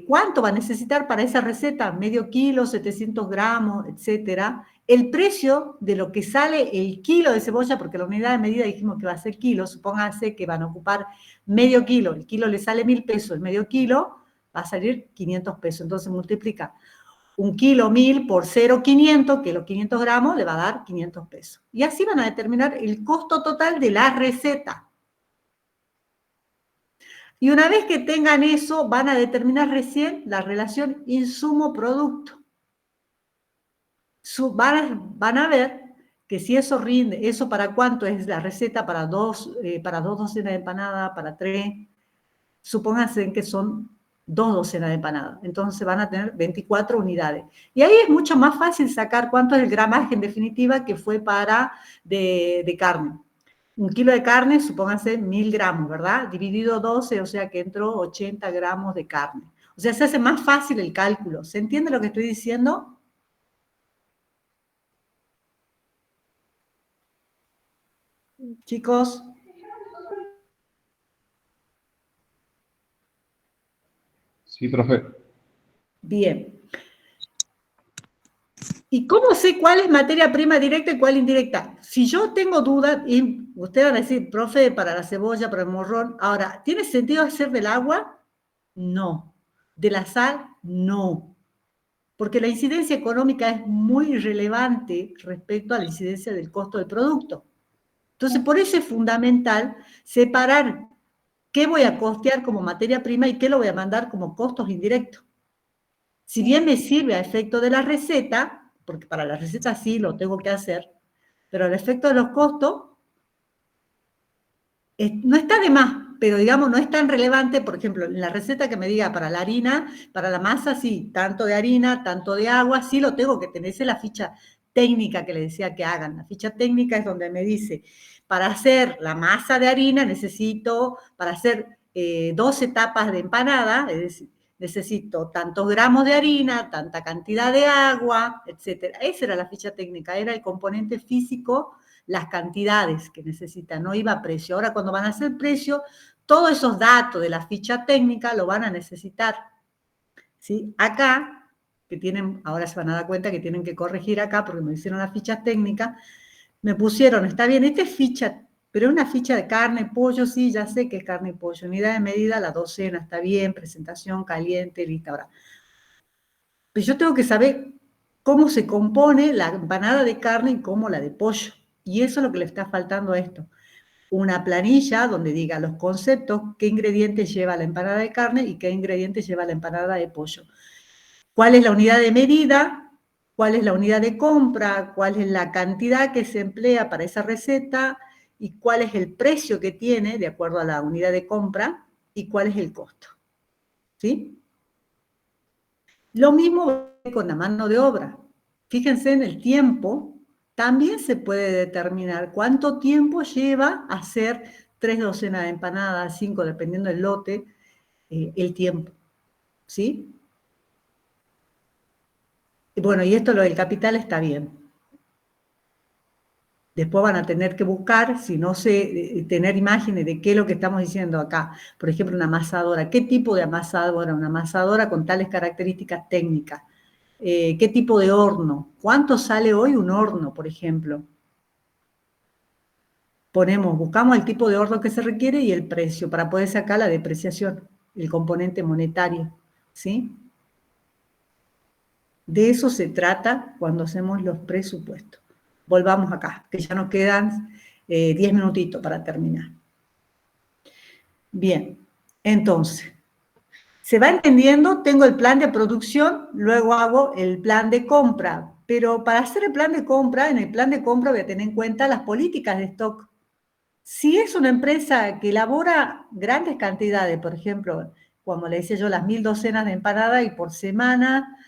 ¿Cuánto va a necesitar para esa receta? Medio kilo, 700 gramos, etcétera. El precio de lo que sale el kilo de cebolla, porque la unidad de medida dijimos que va a ser kilo, supóngase que van a ocupar medio kilo, el kilo le sale 1.000 pesos, el medio kilo va a salir 500 pesos. Entonces multiplica un kilo 1.000 por 0,500, que los 500 gramos le va a dar 500 pesos. Y así van a determinar el costo total de la receta. Y una vez que tengan eso, van a determinar recién la relación insumo-producto. Van a ver que si eso rinde, eso para cuánto es la receta, para dos docenas de empanadas, para 3, supónganse que son 2 docenas de empanadas. Entonces van a tener 24 unidades. Y ahí es mucho más fácil sacar cuánto es el gramaje en definitiva que fue de carne. Un kilo de carne, supónganse 1.000 gramos, ¿verdad? Dividido 12, o sea que entró 80 gramos de carne. O sea, se hace más fácil el cálculo. ¿Se entiende lo que estoy diciendo? Chicos. Sí, profe. Bien. ¿Y cómo sé cuál es materia prima directa y cuál indirecta? Si yo tengo dudas, y ustedes van a decir, profe, para la cebolla, para el morrón, ahora, ¿tiene sentido hacer del agua? No. ¿De la sal? No. Porque la incidencia económica es muy relevante respecto a la incidencia del costo del producto. Entonces, por eso es fundamental separar qué voy a costear como materia prima y qué lo voy a mandar como costos indirectos. Si bien me sirve a efecto de la receta, porque para la receta sí lo tengo que hacer, pero al efecto de los costos, no está de más, pero digamos, no es tan relevante, por ejemplo, en la receta que me diga para la harina, para la masa, sí, tanto de harina, tanto de agua, sí lo tengo que tener, esa es la ficha técnica que les decía que hagan. La ficha técnica es donde me dice, para hacer la masa de harina necesito, para hacer 12 tapas de empanada, es decir, necesito tantos gramos de harina, tanta cantidad de agua, etc. Esa era la ficha técnica, era el componente físico, las cantidades que necesitan, no iba a precio. Ahora cuando van a hacer precio, todos esos datos de la ficha técnica lo van a necesitar. ¿Sí? Acá, que tienen, ahora se van a dar cuenta que tienen que corregir acá porque me hicieron la ficha técnica, me pusieron, está bien, esta es ficha, pero es una ficha de carne, pollo, sí, ya sé que es carne y pollo. Unidad de medida, la docena, está bien, presentación, caliente, lista. Ahora, pero yo tengo que saber cómo se compone la empanada de carne y cómo la de pollo. Y eso es lo que le está faltando a esto. Una planilla donde diga los conceptos, qué ingredientes lleva la empanada de carne y qué ingredientes lleva la empanada de pollo. ¿Cuál es la unidad de medida? ¿Cuál es la unidad de compra? ¿Cuál es la cantidad que se emplea para esa receta? ¿Y cuál es el precio que tiene de acuerdo a la unidad de compra? ¿Y cuál es el costo? ¿Sí? Lo mismo con la mano de obra. Fíjense en el tiempo. También se puede determinar cuánto tiempo lleva hacer 3 docenas de empanadas, 5, dependiendo del lote, el tiempo. ¿Sí? Y bueno, y esto lo del capital está bien. Después van a tener que buscar, si no sé, tener imágenes de qué es lo que estamos diciendo acá. Por ejemplo, una amasadora. ¿Qué tipo de amasadora? Una amasadora con tales características técnicas. ¿Qué tipo de horno? ¿Cuánto sale hoy un horno, por ejemplo? Buscamos el tipo de horno que se requiere y el precio para poder sacar la depreciación, el componente monetario, ¿sí? De eso se trata cuando hacemos los presupuestos. Volvamos acá, que ya nos quedan 10 minutitos para terminar. Bien, entonces, ¿se va entendiendo? Tengo el plan de producción, luego hago el plan de compra, pero para hacer el plan de compra, en el plan de compra voy a tener en cuenta las políticas de stock. Si es una empresa que elabora grandes cantidades, por ejemplo, como le decía yo, las 1000 docenas de empanadas y por semana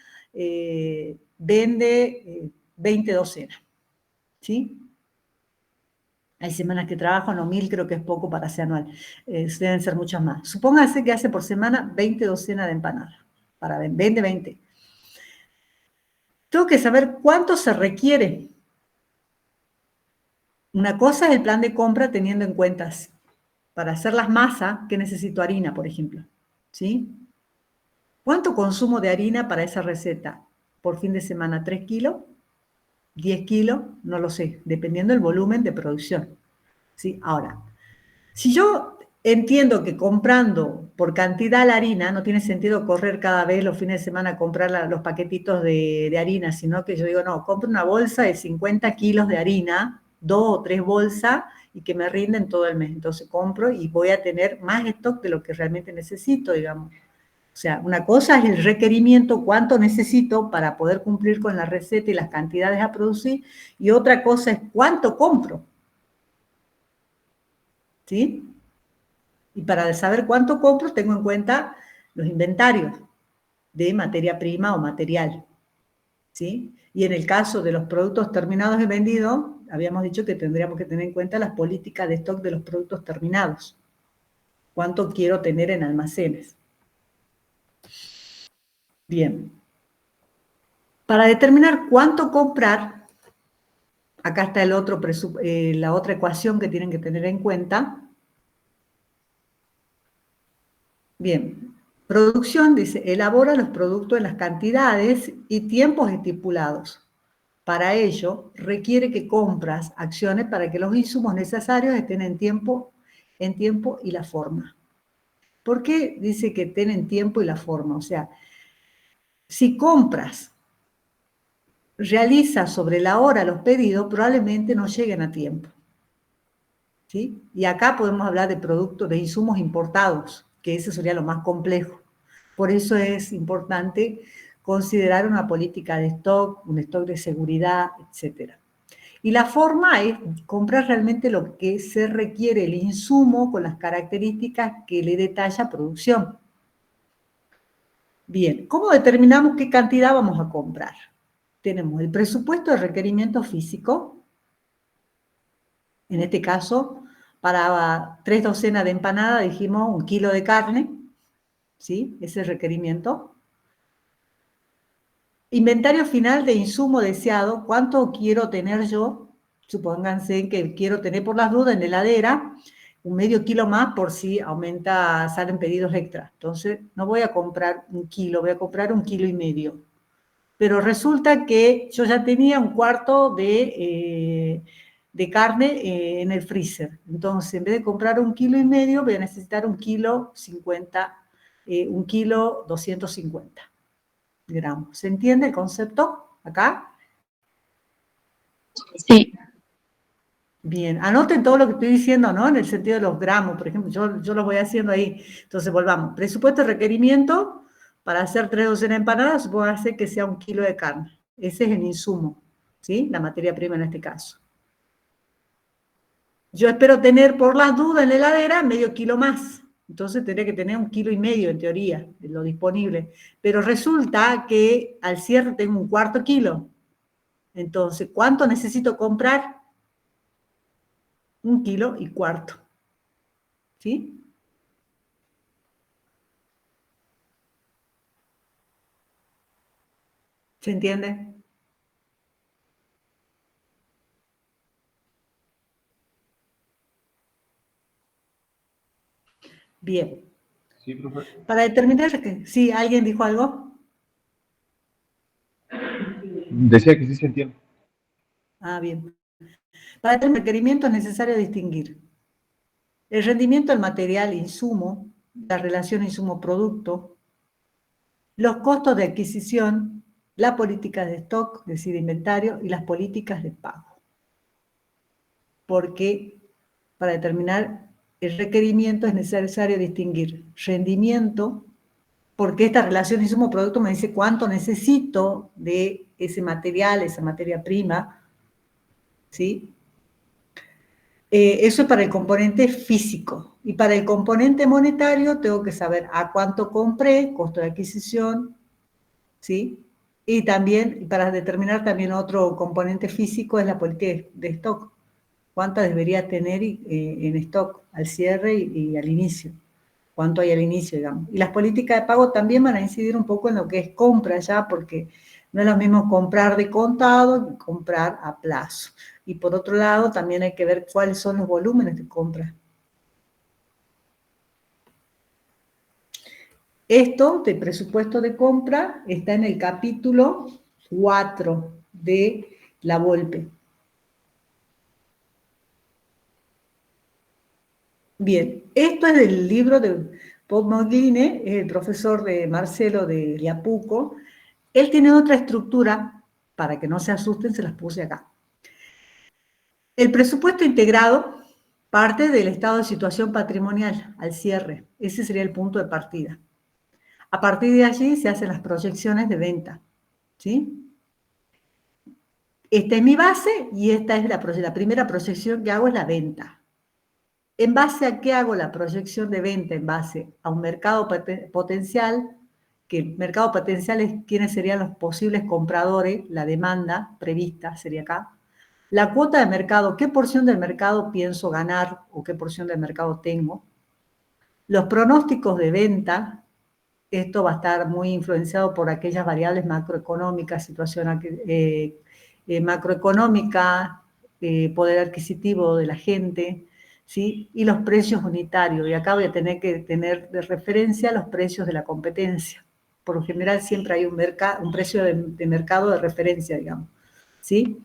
vende 20 docenas, ¿sí? Hay semanas que trabajo, no, 1000 creo que es poco para ser anual, deben ser muchas más. Supóngase que hace por semana 20 docenas de empanadas, vende 20. Tengo que saber cuánto se requiere. Una cosa es el plan de compra teniendo en cuenta, para hacer las masas, que necesito harina, por ejemplo, ¿sí? ¿Cuánto consumo de harina para esa receta? Por fin de semana, 3 kilos, 10 kilos, no lo sé, dependiendo del volumen de producción, ¿sí? Ahora, si yo entiendo que comprando por cantidad la harina, no tiene sentido correr cada vez los fines de semana a comprar los paquetitos de harina, sino que yo digo, no, compro una bolsa de 50 kilos de harina, 2 o 3 bolsas, y que me rinden todo el mes. Entonces compro y voy a tener más stock de lo que realmente necesito, digamos. O sea, una cosa es el requerimiento, cuánto necesito para poder cumplir con la receta y las cantidades a producir, y otra cosa es cuánto compro, ¿sí? Y para saber cuánto compro, tengo en cuenta los inventarios de materia prima o material, ¿sí? Y en el caso de los productos terminados y vendidos, habíamos dicho que tendríamos que tener en cuenta las políticas de stock de los productos terminados. ¿Cuánto quiero tener en almacenes? Bien. Para determinar cuánto comprar, acá está la otra ecuación que tienen que tener en cuenta. Bien, producción, dice, elabora los productos en las cantidades y tiempos estipulados. Para ello, requiere que compras acciones para que los insumos necesarios estén en tiempo y la forma. ¿Por qué dice que estén en tiempo y la forma? O sea, si compras, realizas sobre la hora los pedidos, probablemente no lleguen a tiempo, ¿sí? Y acá podemos hablar de productos, de insumos importados, que ese sería lo más complejo. Por eso es importante considerar una política de stock, un stock de seguridad, etc. Y la forma es comprar realmente lo que se requiere, el insumo con las características que le detalla producción. Bien, ¿cómo determinamos qué cantidad vamos a comprar? Tenemos el presupuesto de requerimiento físico, en este caso, para 3 docenas de empanadas dijimos 1 kilo de carne, ¿sí? Ese es el requerimiento. Inventario final de insumo deseado, ¿cuánto quiero tener yo? Supónganse que quiero tener por las dudas en la heladera un medio kilo más por si salen pedidos extra. Entonces, no voy a comprar 1 kilo, voy a comprar 1,5 kilos. Pero resulta que yo ya tenía 1/4 de carne en el freezer. Entonces, en vez de comprar 1,5 kilos, voy a necesitar 1 kilo 250 gramos. ¿Se entiende el concepto acá? Sí. Bien, anoten todo lo que estoy diciendo, ¿no? En el sentido de los gramos, por ejemplo, yo los voy haciendo ahí. Entonces, volvamos. Presupuesto de requerimiento para hacer 3 docenas de empanadas, supongo que sea 1 kilo de carne. Ese es el insumo, ¿sí? La materia prima en este caso. Yo espero tener por las dudas en la heladera medio kilo más. Entonces tendría que tener 1,5 kilos en teoría, de lo disponible. Pero resulta que al cierre tengo 1/4 kilo. Entonces, ¿cuánto necesito comprar? 1,4 kilos. ¿Sí? ¿Se entiende? Bien. Sí, profe. Para determinar, ¿sí? ¿Alguien dijo algo? Decía que sí se entiende. Ah, bien. Para determinar requerimiento es necesario distinguir el rendimiento del material insumo, la relación insumo-producto, los costos de adquisición, la política de stock, es decir, inventario, y las políticas de pago. Porque para determinar el requerimiento es necesario distinguir rendimiento, porque esta relación insumo-producto me dice cuánto necesito de ese material, esa materia prima, ¿sí? Eso es para el componente físico. Y para el componente monetario tengo que saber a cuánto compré, costo de adquisición, ¿sí? Y también, para determinar también otro componente físico es la política de stock. ¿Cuánta debería tener en stock al cierre y al inicio? ¿Cuánto hay al inicio, digamos? Y las políticas de pago también van a incidir un poco en lo que es compra ya, porque no es lo mismo comprar de contado que comprar a plazo. Y por otro lado, también hay que ver cuáles son los volúmenes de compra. Esto de presupuesto de compra está en el capítulo 4 de la Volpe. Bien, esto es del libro de Bob Mogline, el profesor de Marcelo de Liapuco. Él tiene otra estructura, para que no se asusten, se las puse acá. El presupuesto integrado parte del estado de situación patrimonial al cierre. Ese sería el punto de partida. A partir de allí se hacen las proyecciones de venta, ¿sí? Esta es mi base y esta es la primera proyección que hago es la venta. ¿En base a qué hago la proyección de venta? En base a un mercado potencial, que el mercado potencial es quiénes serían los posibles compradores, la demanda prevista sería acá. La cuota de mercado, qué porción del mercado pienso ganar o qué porción del mercado tengo. Los pronósticos de venta, esto va a estar muy influenciado por aquellas variables macroeconómicas, situación macroeconómica, poder adquisitivo de la gente, ¿sí? Y los precios unitarios. Y acá voy a tener que tener de referencia los precios de la competencia. Por lo general siempre hay un precio de mercado de referencia, digamos, ¿sí?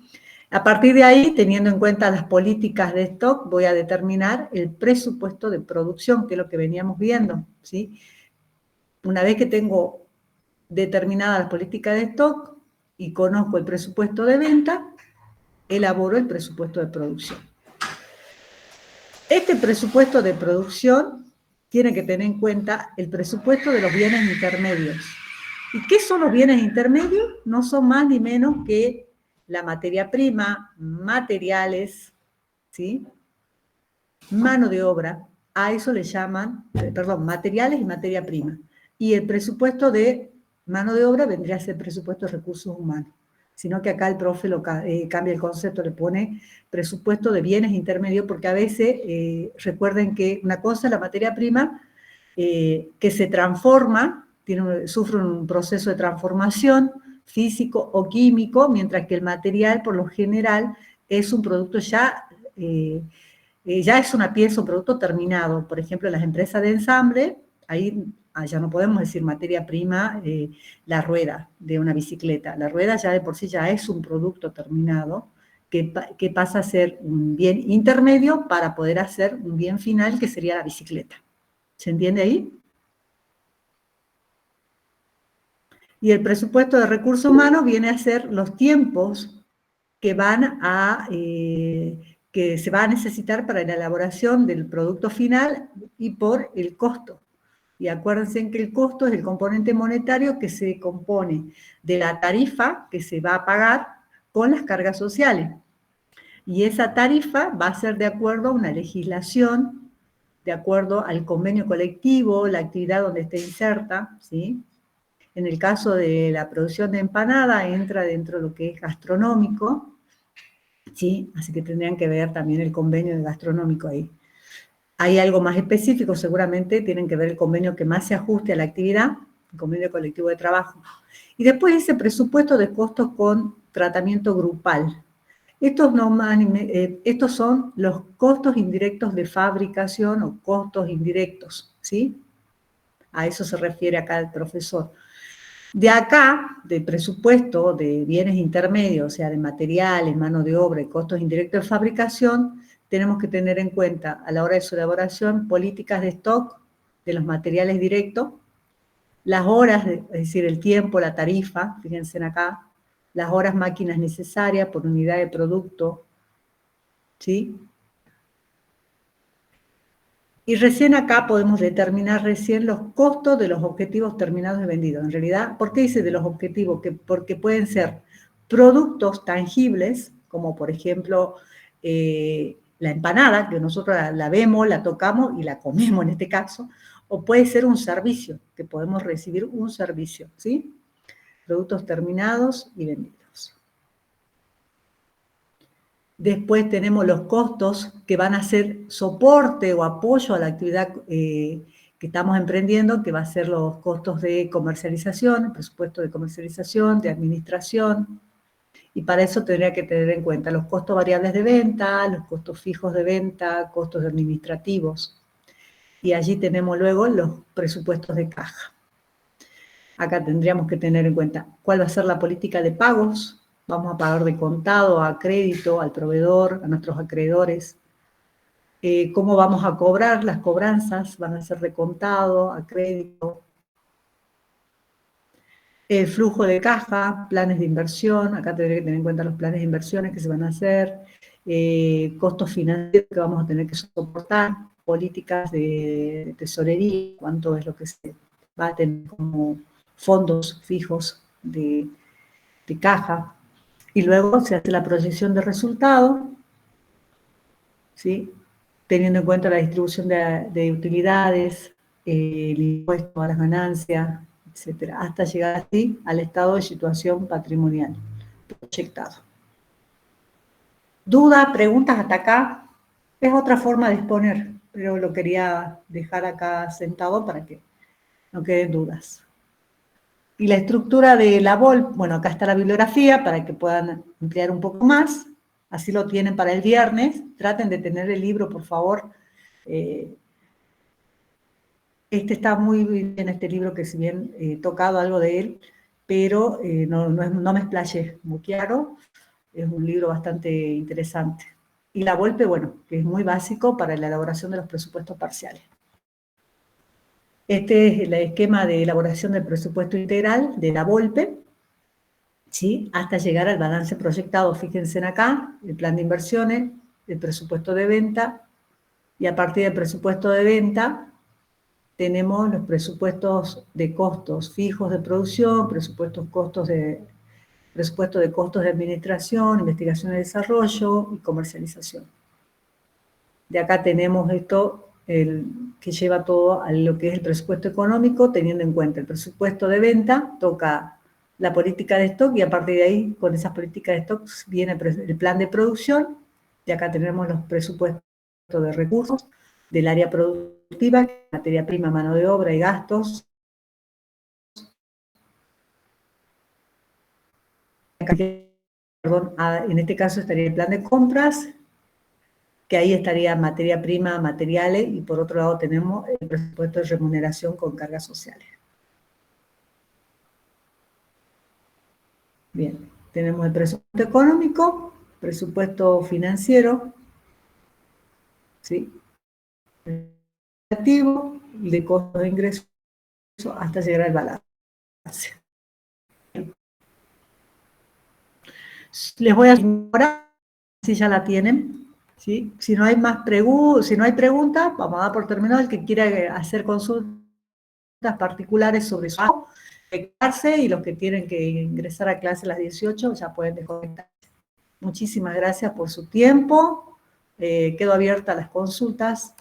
A partir de ahí, teniendo en cuenta las políticas de stock, voy a determinar el presupuesto de producción, que es lo que veníamos viendo, ¿sí? Una vez que tengo determinadas las políticas de stock y conozco el presupuesto de venta, elaboro el presupuesto de producción. Este presupuesto de producción tiene que tener en cuenta el presupuesto de los bienes intermedios. ¿Y qué son los bienes intermedios? No son más ni menos que la materia prima, materiales, ¿sí? Mano de obra, a eso le llaman, materiales y materia prima. Y el presupuesto de mano de obra vendría a ser presupuesto de recursos humanos. Sino que acá el profe cambia el concepto, le pone presupuesto de bienes intermedios, porque a veces, recuerden que una cosa es la materia prima, que se transforma, sufre un proceso de transformación físico o químico, mientras que el material, por lo general, es un producto ya es una pieza, un producto terminado. Por ejemplo, las empresas de ensamble, ahí ya no podemos decir materia prima, la rueda de una bicicleta. La rueda ya de por sí ya es un producto terminado que pasa a ser un bien intermedio para poder hacer un bien final que sería la bicicleta. ¿Se entiende ahí? Y el presupuesto de recursos humanos viene a ser los tiempos que que se va a necesitar para la elaboración del producto final y por el costo. Y acuérdense que el costo es el componente monetario que se compone de la tarifa que se va a pagar con las cargas sociales. Y esa tarifa va a ser de acuerdo a una legislación, de acuerdo al convenio colectivo, la actividad donde esté inserta, ¿sí? En el caso de la producción de empanada, entra dentro de lo que es gastronómico, ¿sí? Así que tendrían que ver también el convenio de gastronómico ahí. Hay algo más específico, seguramente tienen que ver el convenio que más se ajuste a la actividad, el convenio colectivo de trabajo. Y después dice presupuesto de costos con tratamiento grupal. Estos son los costos indirectos de fabricación o costos indirectos, ¿sí? A eso se refiere acá el profesor. De acá, de presupuesto de bienes intermedios, o sea, de materiales, mano de obra y costos indirectos de fabricación, tenemos que tener en cuenta a la hora de su elaboración políticas de stock de los materiales directos, las horas, es decir, el tiempo, la tarifa, fíjense acá, las horas máquinas necesarias por unidad de producto, ¿sí? Y recién acá podemos determinar recién los costos de los objetivos terminados y vendidos. En realidad, ¿por qué dice de los objetivos? Porque pueden ser productos tangibles, como por ejemplo la empanada, que nosotros la vemos, la tocamos y la comemos en este caso, o puede ser un servicio, que podemos recibir un servicio, ¿sí? Productos terminados y vendidos. Después tenemos los costos que van a ser soporte o apoyo a la actividad que estamos emprendiendo, que va a ser los costos de comercialización, el presupuesto de comercialización, de administración, y para eso tendría que tener en cuenta los costos variables de venta, los costos fijos de venta, costos administrativos. Y allí tenemos luego los presupuestos de caja. Acá tendríamos que tener en cuenta cuál va a ser la política de pagos. Vamos a pagar de contado, a crédito, al proveedor, a nuestros acreedores. Cómo vamos a cobrar, las cobranzas van a ser de contado, a crédito. El flujo de caja, planes de inversión, acá tendré que tener en cuenta los planes de inversiones que se van a hacer, costos financieros que vamos a tener que soportar, políticas de tesorería, cuánto es lo que se va a tener como fondos fijos de caja, y luego se hace la proyección de resultado, ¿sí? Teniendo en cuenta la distribución de utilidades, el impuesto a las ganancias, etcétera, hasta llegar así al estado de situación patrimonial proyectado. ¿Dudas, preguntas hasta acá? Es otra forma de exponer, pero lo quería dejar acá sentado para que no queden dudas. Y la estructura de la VOLP, bueno, acá está la bibliografía para que puedan ampliar un poco más, así lo tienen para el viernes, traten de tener el libro, por favor. Este está muy bien, este libro, que si bien he tocado algo de él, pero no me explayé muy claro, es un libro bastante interesante. Y la VOLPE, bueno, que es muy básico para la elaboración de los presupuestos parciales. Este es el esquema de elaboración del presupuesto integral de la VOLPE, ¿sí? Hasta llegar al balance proyectado. Fíjense en acá, el plan de inversiones, el presupuesto de venta, y a partir del presupuesto de venta tenemos los presupuestos de costos fijos de producción, presupuesto de costos de administración, investigación y desarrollo y comercialización. De acá tenemos esto, que lleva todo a lo que es el presupuesto económico, teniendo en cuenta el presupuesto de venta, toca la política de stock, y a partir de ahí, con esas políticas de stock, viene el plan de producción. De acá tenemos los presupuestos de recursos del área productiva, materia prima, mano de obra y gastos. En este caso estaría el plan de compras, que ahí estaría materia prima, materiales, y por otro lado tenemos el presupuesto de remuneración con cargas sociales. Bien, tenemos el presupuesto económico, presupuesto financiero, ¿sí? Activo, de costos de ingresos, hasta llegar al balance. Les voy a ahora, si ya la tienen, ¿sí? Si no hay preguntas, vamos a dar por terminado. El que quiera hacer consultas particulares sobre su trabajo, y los que tienen que ingresar a clase a las 18 ya pueden desconectarse. Muchísimas gracias por su tiempo. Quedo abierta a las consultas.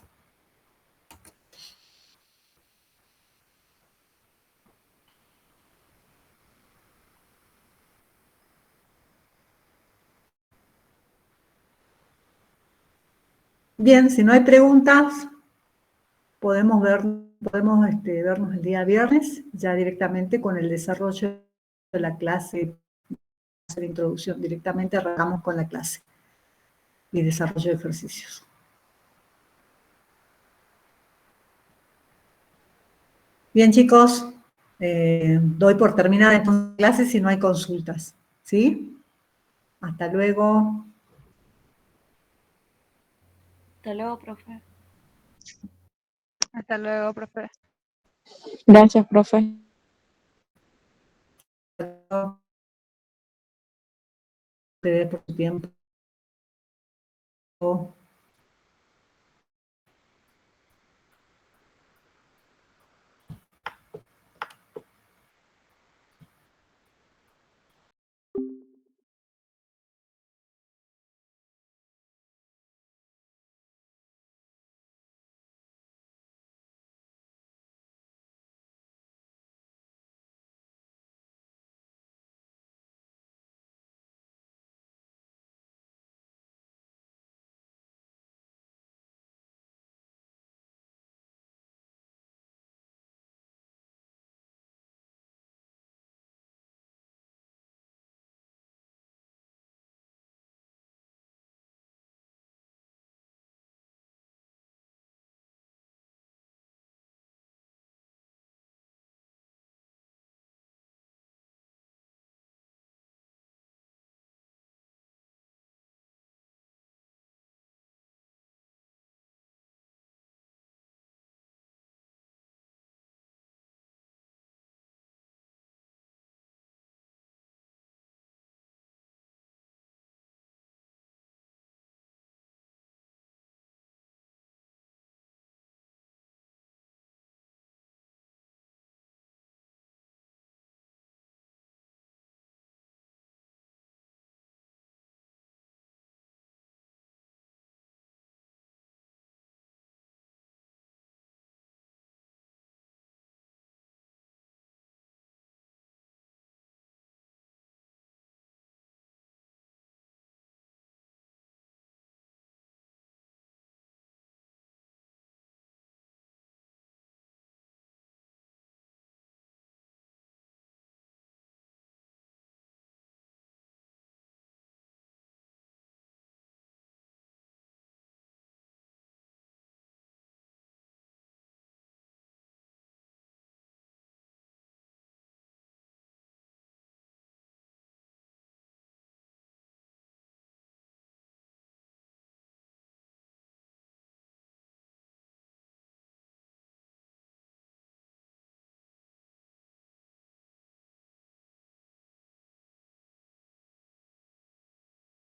Bien, si no hay preguntas, podemos vernos el día viernes, ya directamente con el desarrollo de la clase de introducción. Directamente arrancamos con la clase y desarrollo de ejercicios. Bien, chicos, doy por terminada esta clase si no hay consultas, ¿sí? Hasta luego. Hasta luego, profe. Hasta luego, profe. Gracias, profe. Ustedes por su tiempo.